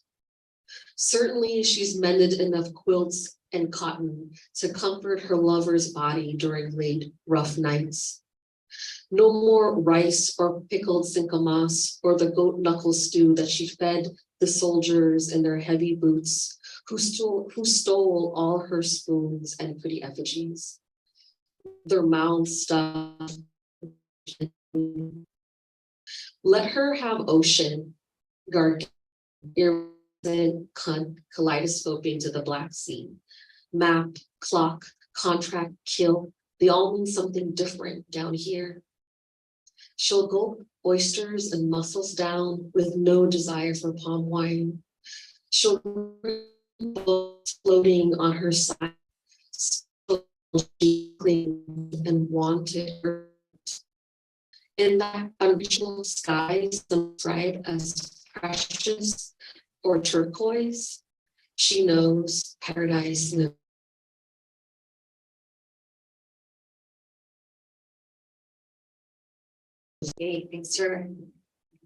Certainly she's mended enough quilts and cotton to comfort her lover's body during late, rough nights. No more rice or pickled cinco or the goat knuckle stew that she fed the soldiers in their heavy boots, who stole all her spoons and pretty effigies. Their mouths stuffed. Let her have ocean, garden, kaleidoscoping to the Black Sea. Map, clock, contract, kill, they all mean something different down here. She'll gulp oysters and mussels down with no desire for palm wine. She'll floating on her side, and wanted her. In that unreachable sky, described as precious or turquoise, she knows paradise lives. Hey, thanks for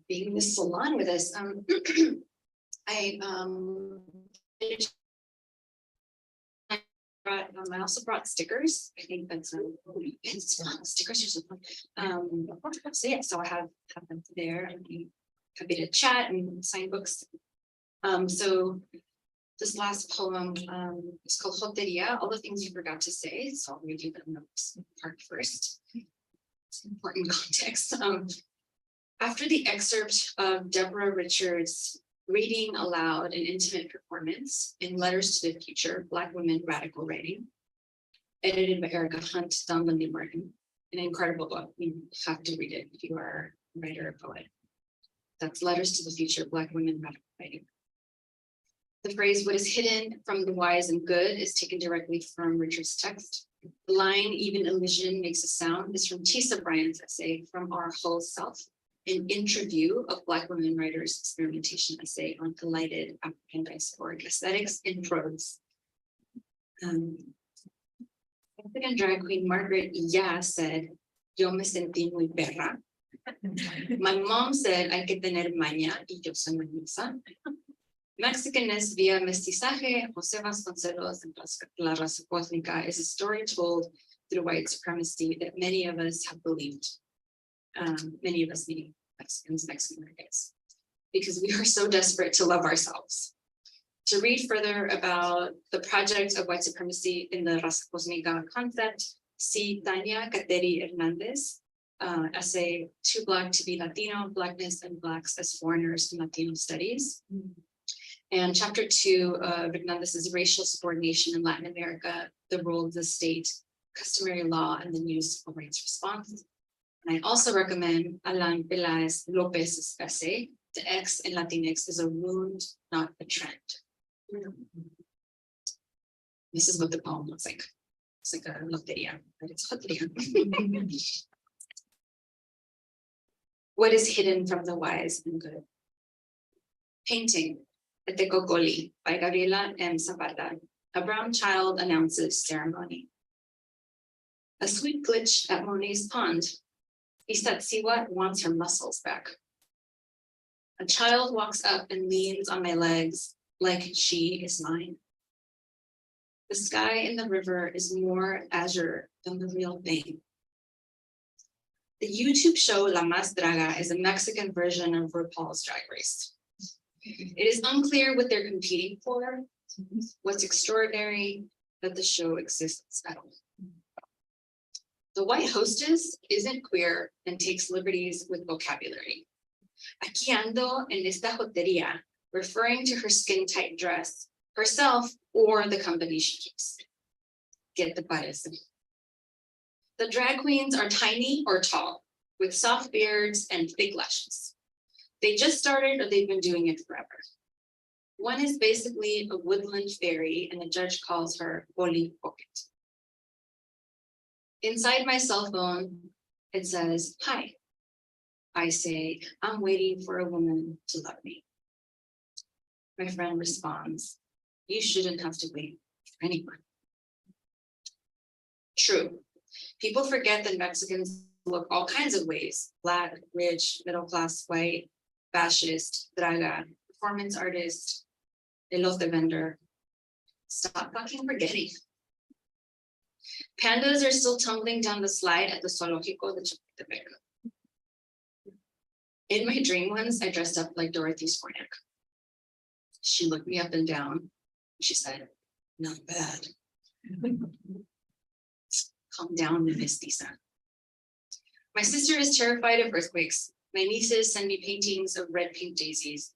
being in this salon with us. I also brought stickers. I think that's stickers are so fun. So yeah, so I have them there. I'd be happy to chat and sign books. So this last poem is called Joteria, all the things you forgot to say. So I'll read you the notes part first. It's important context. After the excerpt of Deborah Richards' reading aloud an intimate performance in Letters to the Future, Black Women Radical Writing, edited by Erica Hunt, Don Lindy Martin, an incredible book. You have to read it if you are a writer or poet. That's Letters to the Future, Black Women Radical Writing. The phrase, what is hidden from the wise and good, is taken directly from Richard's text. The line, even illusion makes a sound, is from Tisa Bryant's essay, From Our Whole Self, an interview of Black women writers' experimentation essay on delighted African diasporic aesthetics in prose. African drag queen Margaret Ya said, yo me sentí muy perra. My mom said, hay que tener maña, y yo soy mañosa. Mexicanness via mestizaje, José Vasconcelos and La Raza Cósmica is a story told through white supremacy that many of us have believed. Many of us meaning Mexicans, Mexican Americans, because we are so desperate to love ourselves. To read further about the project of white supremacy in the Raza Cósmica concept, see Tania Kateri Hernandez, essay Too Black to be Latino, Blackness and Blacks as Foreigners in Latino Studies. And chapter 2 of Hernandez's Racial Subordination in Latin America, the Role of the State, Customary Law, and the New Civil Rights Response. And I also recommend Alan Peláez López's essay, The X in Latinx is a wound, not a trend. This is what the poem looks like. It's like a loteria, but it's loteria. What is hidden from the wise and good? Painting, the Tecocoli by Gabriela M. Zapata. A brown child announces ceremony. A sweet glitch at Monet's pond. Isatsiwa wants her muscles back. A child walks up and leans on my legs like she is mine. The sky in the river is more azure than the real thing. The YouTube show La Más Draga is a Mexican version of RuPaul's Drag Race. It is unclear what they're competing for. What's extraordinary that the show exists at all. The white hostess isn't queer and takes liberties with vocabulary. Aquí ando en esta jotería, referring to her skin-tight dress, herself, or the company she keeps. Get the bias. The drag queens are tiny or tall, with soft beards and thick lashes. They just started or they've been doing it forever. One is basically a woodland fairy, and the judge calls her Polly Pocket. Inside my cell phone, it says, hi. I say, I'm waiting for a woman to love me. My friend responds, you shouldn't have to wait for anyone. True. People forget that Mexicans look all kinds of ways: Black, rich, middle class, white, fascist, draga, performance artist, elote vendor. Stop fucking forgetting. Pandas are still tumbling down the slide at the Zoológico de Chapultepec. In my dream once, I dressed up like Dorothy Skorniak. She looked me up and down. She said, not bad. Calm down, mestiza. My sister is terrified of earthquakes. My nieces send me paintings of red pink daisies.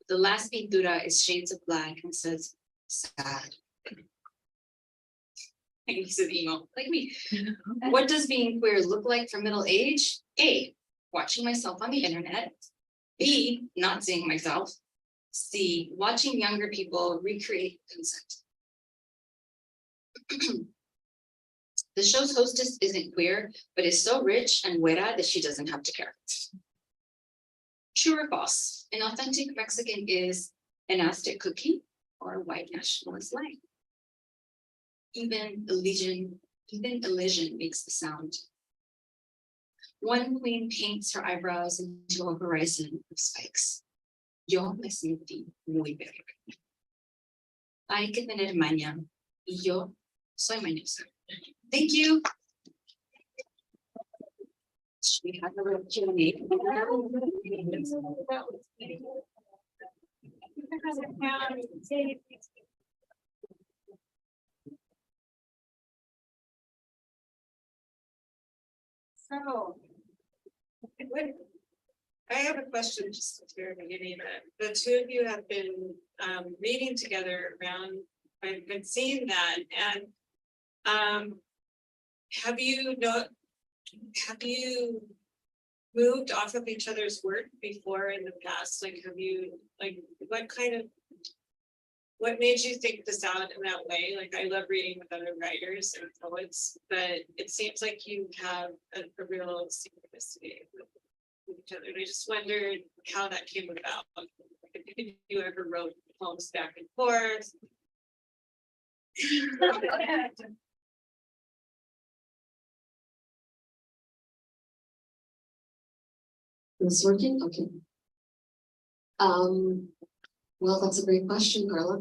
The last pintura is shades of black and says, sad. My niece is emo, like me. What does being queer look like for middle age? A, watching myself on the internet. B, not seeing myself. C, watching younger people recreate consent. The show's hostess isn't queer, but is so rich and güera that she doesn't have to care. True or false? An authentic Mexican is an Aztec cookie or a white nationalist lie. Even elision makes the sound. One queen paints her eyebrows into a horizon of spikes. Yo me sentí muy verga. Hay que tener maña, y yo soy mañosa. Thank you. Should we have a little Q&A? So. I have a question just at the very beginning. The two of you have been reading together around, I've been seeing that and have you moved off of each other's work before in the past? Like, have you, like, what made you think this out in that way? Like, I love reading with other writers and poets, but it seems like you have a real synchronicity with each other. And I just wondered how that came about. If you ever wrote poems back and forth. Is this working? Okay. Well, that's a great question, Carla.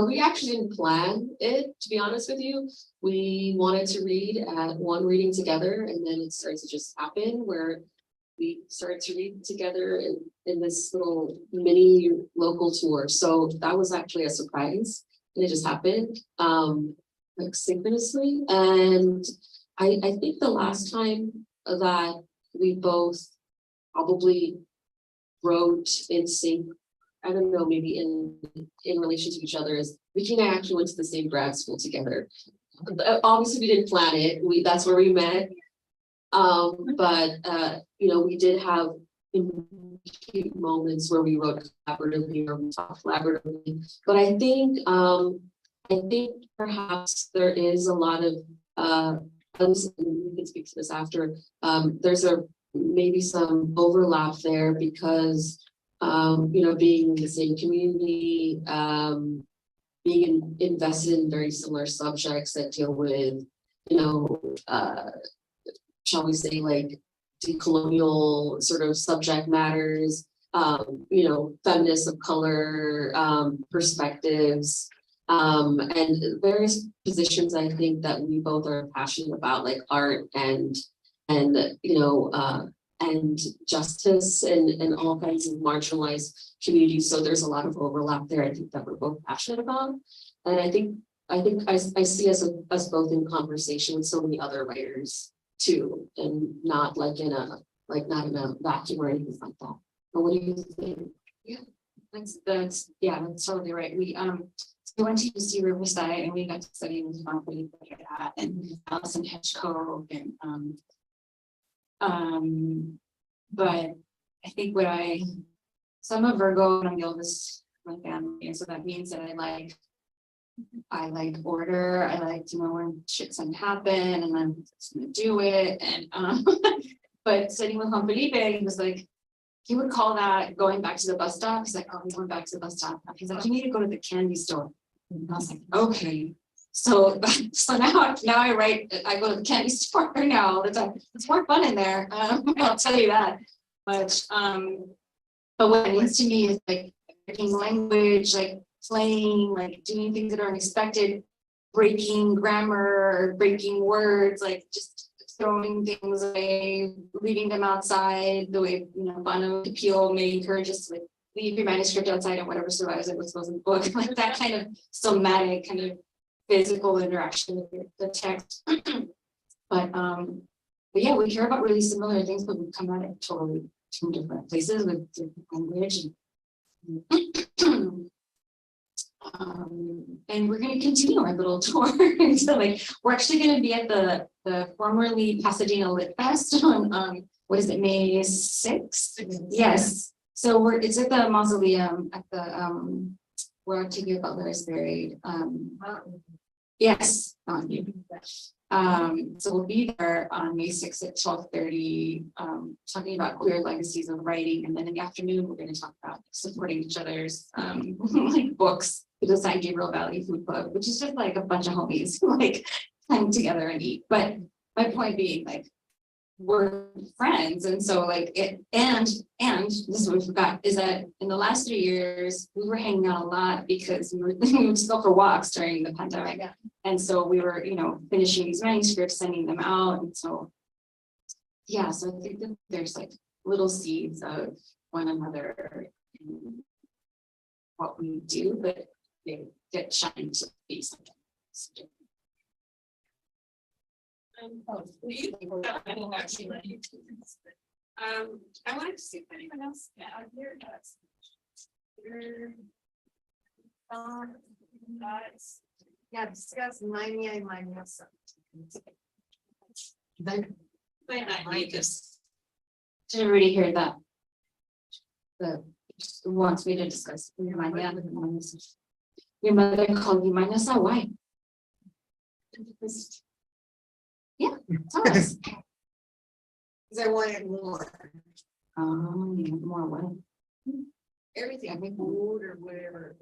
We actually didn't plan it, to be honest with you. We wanted to read at one reading together, and then it started to just happen where we started to read together in this little mini local tour. So that was actually a surprise, and it just happened, like synchronously. And I think the last time that we both probably wrote in sync, I don't know, maybe in relation to each other, is Vicky and I actually went to the same grad school together. Obviously we didn't plan it, that's where we met. But you know, we did have cute moments where we wrote collaboratively or we talked collaboratively. But I think perhaps there is a lot of we can speak to this after, there's maybe some overlap there because you know, being in the same community, being invested in very similar subjects that deal with, you know, shall we say, like decolonial sort of subject matters, you know, feminists of color, perspectives, and various positions I think that we both are passionate about, like art and you know, and justice and all kinds of marginalized communities. So there's a lot of overlap there, I think, that we're both passionate about. And I think I see us both in conversation with so many other writers too, and not like not in a vacuum or anything like that. But what do you think? Yeah, that's totally right. We went to UC Riverside and we got to study with faculty like that and Allison Hedgecoe and but I think so I'm a Virgo and I'm the oldest in my family, and so that means that I like order. I like to know when shit's gonna happen and I'm just gonna do it. And but studying with Juan Felipe, he was like, he would call that going back to the bus stop. He's like, oh, we're going back to the bus stop. He's like, you need to go to the candy store. And I was like, okay. So now I go to the candy store now all the time. It's more fun in there. I'll tell you that. But what it means to me is like breaking language, like playing, like doing things that are unexpected, breaking grammar, breaking words, like just throwing things away, leaving them outside, the way, you know, Bono Peel may encourage us to like leave your manuscript outside and whatever survives it was in the book, like that kind of somatic kind of physical interaction with the text. But yeah, we care about really similar things, but we come at it totally from different places with different language. And we're going to continue our little tour. So like we're actually going to be at the formerly Pasadena Lit Fest on what is it, May 6th? Yes. So it's at the mausoleum at the where Octavia Butler is buried. Yes. So we'll be there on May 6th at 12:30, talking about queer legacies of writing. And then in the afternoon, we're going to talk about supporting each other's like books, the Design Gabriel Valley Food Club, which is just like a bunch of homies who like come together and eat. But my point being, like, we're friends. And so like it, and this is what we forgot, is that in the last 3 years, we were hanging out a lot because we would just go for walks during the pandemic. And so we were, you know, finishing these manuscripts, sending them out. And so, yeah, so I think that there's like little seeds of one another in what we do, but they get shined to be something. I wanted to see if anyone else. Yeah, here it does. Yeah, discuss mania and mania. Might not need this. Did everybody hear that? The wants me to discuss your mania. Your mother called you mania, why? Yeah, tell us. Cause I wanted more, You want more what? everything, food or whatever.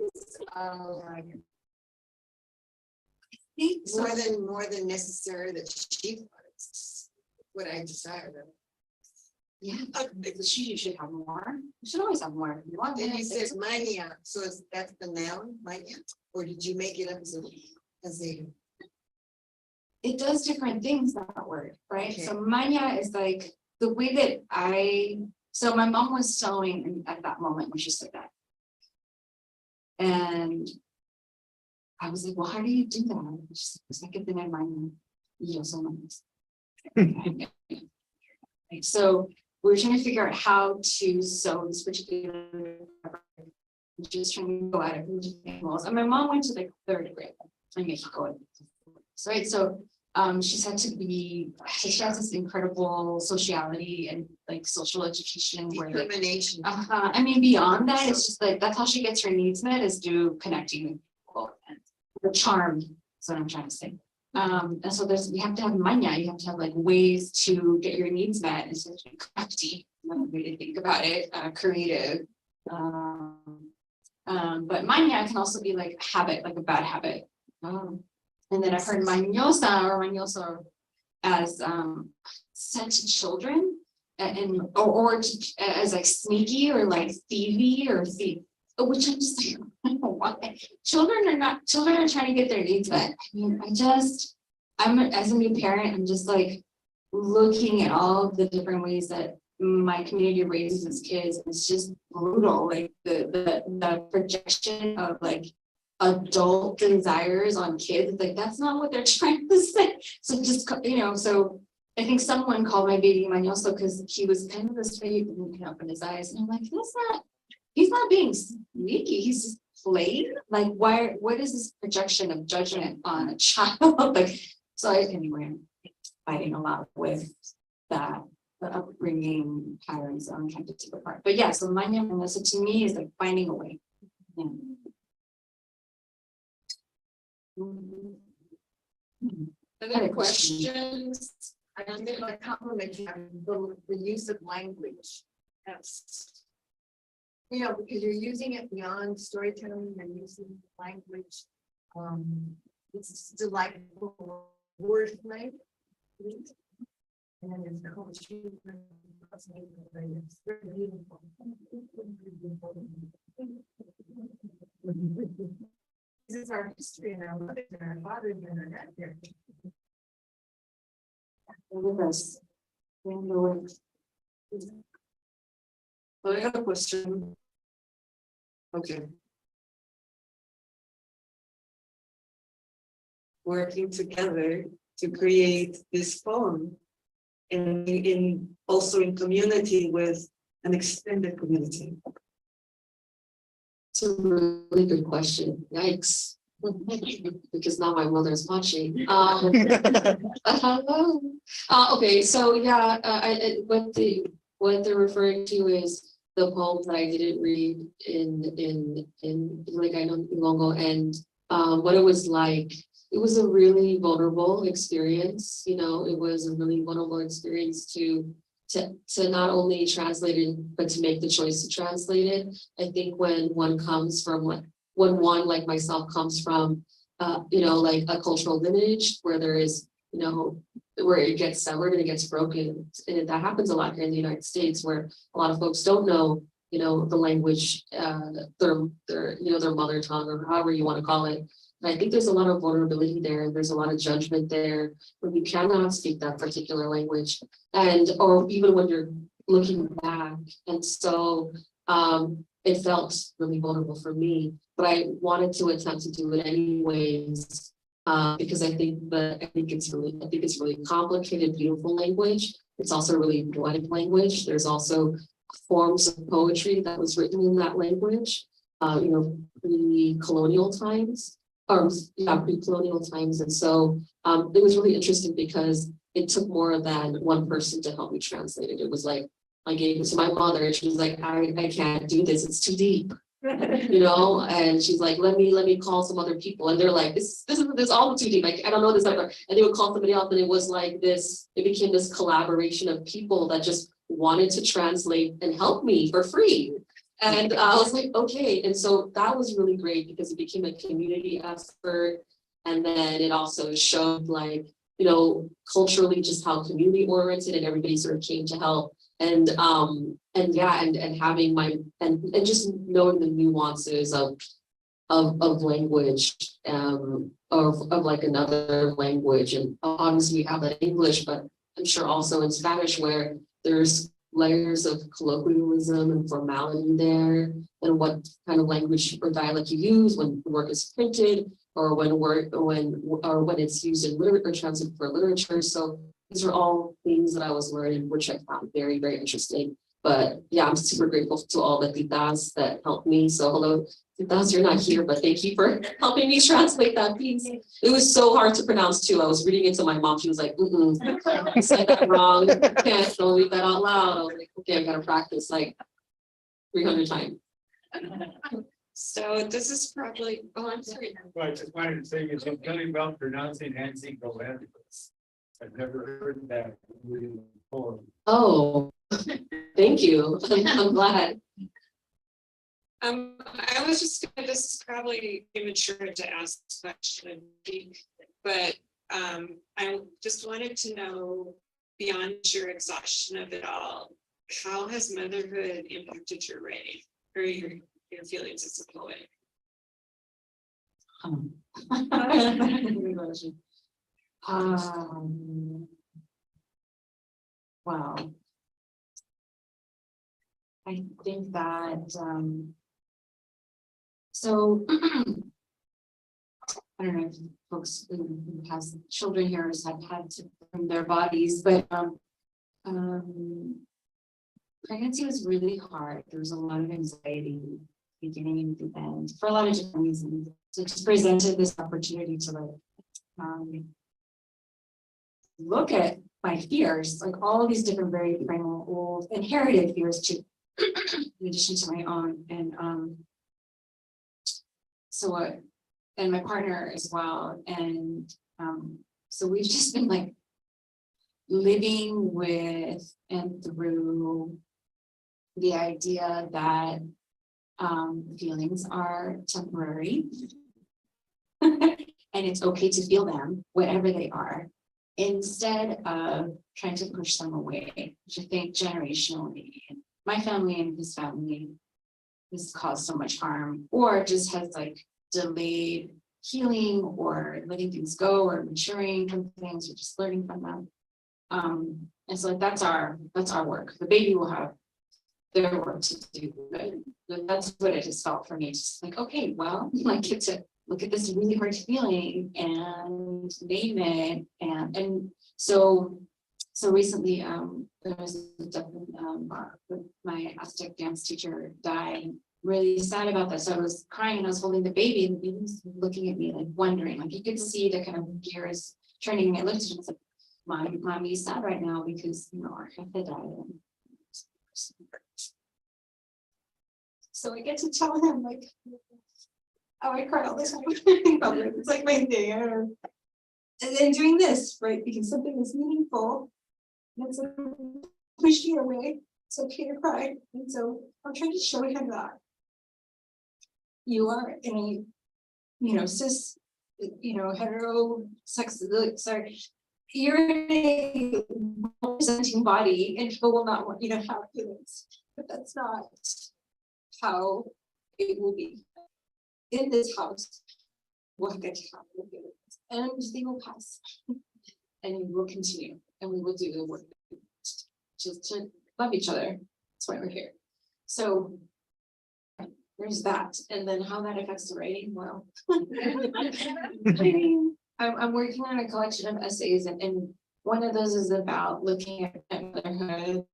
More than necessary that she wants. What I desired. Yeah, she should have more. You should always have more. You want Then you more, said mania, so that's the noun, mania, or did you make it up as a? it does different things, that word, right? Okay. So mania is like the way that so my mom was sewing at that moment when she said that. And I was like, well, how do you do that? She's like, it's in my mind. So we were trying to figure out how to sew this particular fabric. Just trying to go at it from different angles. And my mom went to like 3rd grade. I make it go. Right. So she's had to be, she has this incredible sociality and like social education where Determination. I mean, beyond that, it's just like that's how she gets her needs met, is through connecting with people and the charm. That's what I'm trying to say. And so you have to have mania, you have to have like ways to get your needs met, and so crafty, another way to think about it, creative. But mania can also be like habit, like a bad habit. And then I heard mañosa or mañoso as sent to children and or as like sneaky or like thievy or thief, which I'm just like, I don't know why. Children are trying to get their needs met. I mean, as a new parent, I'm just like looking at all the different ways that my community raises its kids. It's just brutal, like the projection of like adult desires on kids, like that's not what they're trying to say. So just so I think someone called my baby mañoso because he was kind of this way looking up in his eyes, and I'm like, he's not being sneaky, he's just playing. Like, what is this projection of judgment on a child? Like, so anyway, I'm fighting a lot with that, the upbringing patterns that I'm trying to take apart. But yeah, so mañoso to me is like finding a way. Yeah. Other questions? I'm gonna compliment you on the use of language. Yes. Because you're using it beyond storytelling and using language. It's delightful word play. And then it's culture. It's very beautiful. This is our history and our mothers and our fathers and our grandparents. I have a question. Okay. Working together to create this poem and also in community with an extended community. It's a really good question. Yikes. Because now my mother's watching. Okay, so yeah, what they're referring to is the poem that I didn't read in like I know Ilongo, and what it was like. It was a really vulnerable experience. It was a really vulnerable experience to not only translate it, but to make the choice to translate it. I think when one comes from when one like myself comes from, like a cultural lineage where there is, where it gets severed and it gets broken. And that happens a lot here in the United States, where a lot of folks don't know, the language, their mother tongue, or however you want to call it. And I think there's a lot of vulnerability there. There's a lot of judgment there when you cannot speak that particular language, or even when you're looking back. And so it felt really vulnerable for me, but I wanted to attempt to do it anyways, Because I think it's really complicated, beautiful language. It's also really poetic language. There's also forms of poetry that was written in that language, pre-colonial times, pre-colonial times. And so it was really interesting because it took more than one person to help me translate it. It was like, I gave it to my mother and she was like, I can't do this, it's too deep. And she's like, let me call some other people. And they're like, this is all too deep. I don't know this other. And they would call somebody else, and it was like this, it became this collaboration of people that just wanted to translate and help me for free. And I was like, okay. And so that was really great because it became a community effort. And then it also showed culturally just how community oriented and everybody sort of came to help. And having and just knowing the nuances of language, of like another language. And obviously we have that in English, but I'm sure also in Spanish where there's layers of colloquialism and formality there, and what kind of language or dialect you use when the work is printed, or when it's used in literature or translated for literature. So these are all things that I was learning, which I found very, very interesting. But yeah, I'm super grateful to all the titas that helped me. So hello, titas, you're not here, but thank you for helping me translate that piece. It was so hard to pronounce too. I was reading it to my mom. She was like, I said that wrong. Don't read that out loud. I was like, okay, I gotta practice like 300 times. So this is probably, I'm sorry. Well, I just wanted to say, it's really about pronouncing Nancy Galacticus. I've never heard that before. Oh, thank you. I'm glad. I was just gonna, this is probably immature to ask this question, but I just wanted to know, beyond your exhaustion of it all, how has motherhood impacted your writing or your feelings as a poet? Wow. I think that, so I don't know if folks who has children here have had to bring their bodies, but pregnancy was really hard. There was a lot of anxiety beginning and the end for a lot of different reasons. So it just presented this opportunity to look at my fears, like all of these different very primal old inherited fears too, in addition to my own. And and my partner as well. And so we've just been like living with and through the idea that feelings are temporary and it's okay to feel them, whatever they are, instead of trying to push them away, which I think generationally, my family and his family has caused so much harm, or just has like delayed healing or letting things go or maturing from things or just learning from them. And so that's our work. The baby will have their work to do, but that's what it has felt for me. Just like, okay, well, I get to look at this really hard feeling and name it. And so recently, there was my Aztec dance teacher died. Really sad about that. So I was crying and I was holding the baby, and the baby was looking at me like wondering, like you could see the kind of gears turning. And I looked at him and said, Mommy is sad right now because our jefe died. So I get to tell him like, oh, I cry all the time. It's like my thing. And then doing this, right? Because something is meaningful. And so push me away. It's okay to cry. And so I'm trying to show him that you are in a, cis, hetero sex, sorry, you're in a representing body and people will not want you to have feelings, but that's not how it will be. In this house, we'll get to have feelings and they will pass and we will continue and we will do the work just to love each other. That's why we're here. So there's that. And then how that affects the writing, well, I mean, I'm working on a collection of essays and one of those is about looking at motherhood.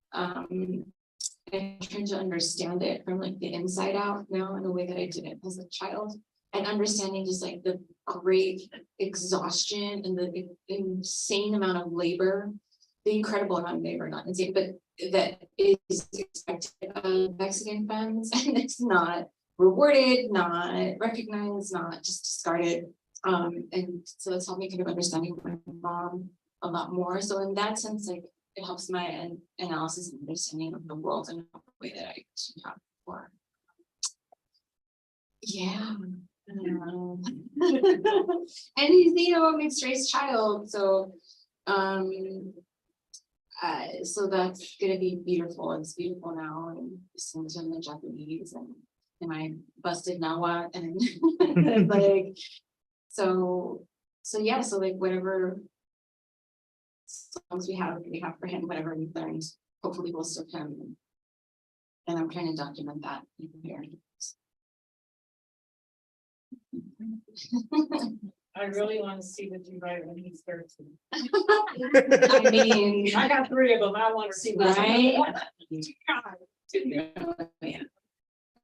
And trying to understand it from like the inside out now in a way that I didn't as a child. And understanding just like the great exhaustion and the insane amount of labor, the incredible amount of labor, not insane, but that is expected of Mexican femmes, and it's not rewarded, not recognized, not just discarded. And so it's helped me kind of understanding my mom a lot more. So in that sense, like it helps my analysis and understanding of the world in a way that I didn't have before. Yeah. And he's, you know, a mixed race child, so so that's gonna be beautiful. It's beautiful now, and listening to him in Japanese and I busted Nawa and like so yeah, so like whatever songs we have for him, whatever we've learned, hopefully will serve him. And I'm trying to document that here. I really want to see what you write when he's 13. I mean, I got 3 of them. I want to see. right?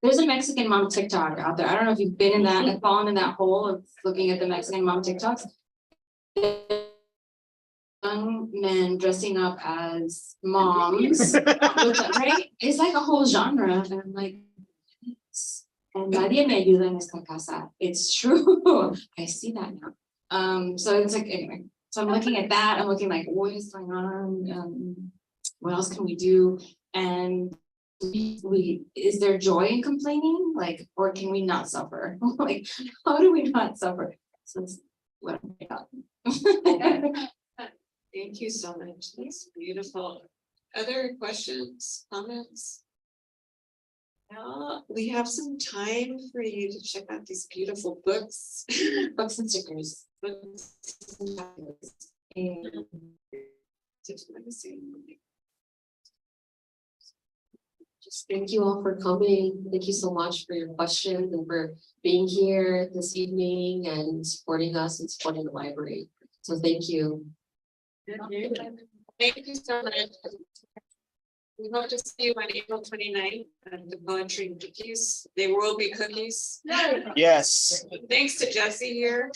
There's a Mexican mom TikTok out there. I don't know if you've been in that and fallen in that hole of looking at the Mexican mom TikToks. Young men dressing up as moms, right? It's like a whole genre. And I'm like, and nadie me ayuda en esta casa. It's true. I see that now. So it's like, anyway, so I'm looking at that. I'm looking like, what is going on? What else can we do? And is there joy in complaining? Like, or can we not suffer? Like, how do we not suffer? So that's what I got. Thank you so much. That's beautiful. Other questions, comments? We have some time for you to check out these beautiful books. Books and stickers. Books and Just thank you all for coming. Thank you so much for your questions and for being here this evening and supporting us and supporting the library. So thank you. Thank you so much. We hope to see you on April 29th at the Poetry and Cookies. There will be cookies. Yes. Thanks to Jesse here.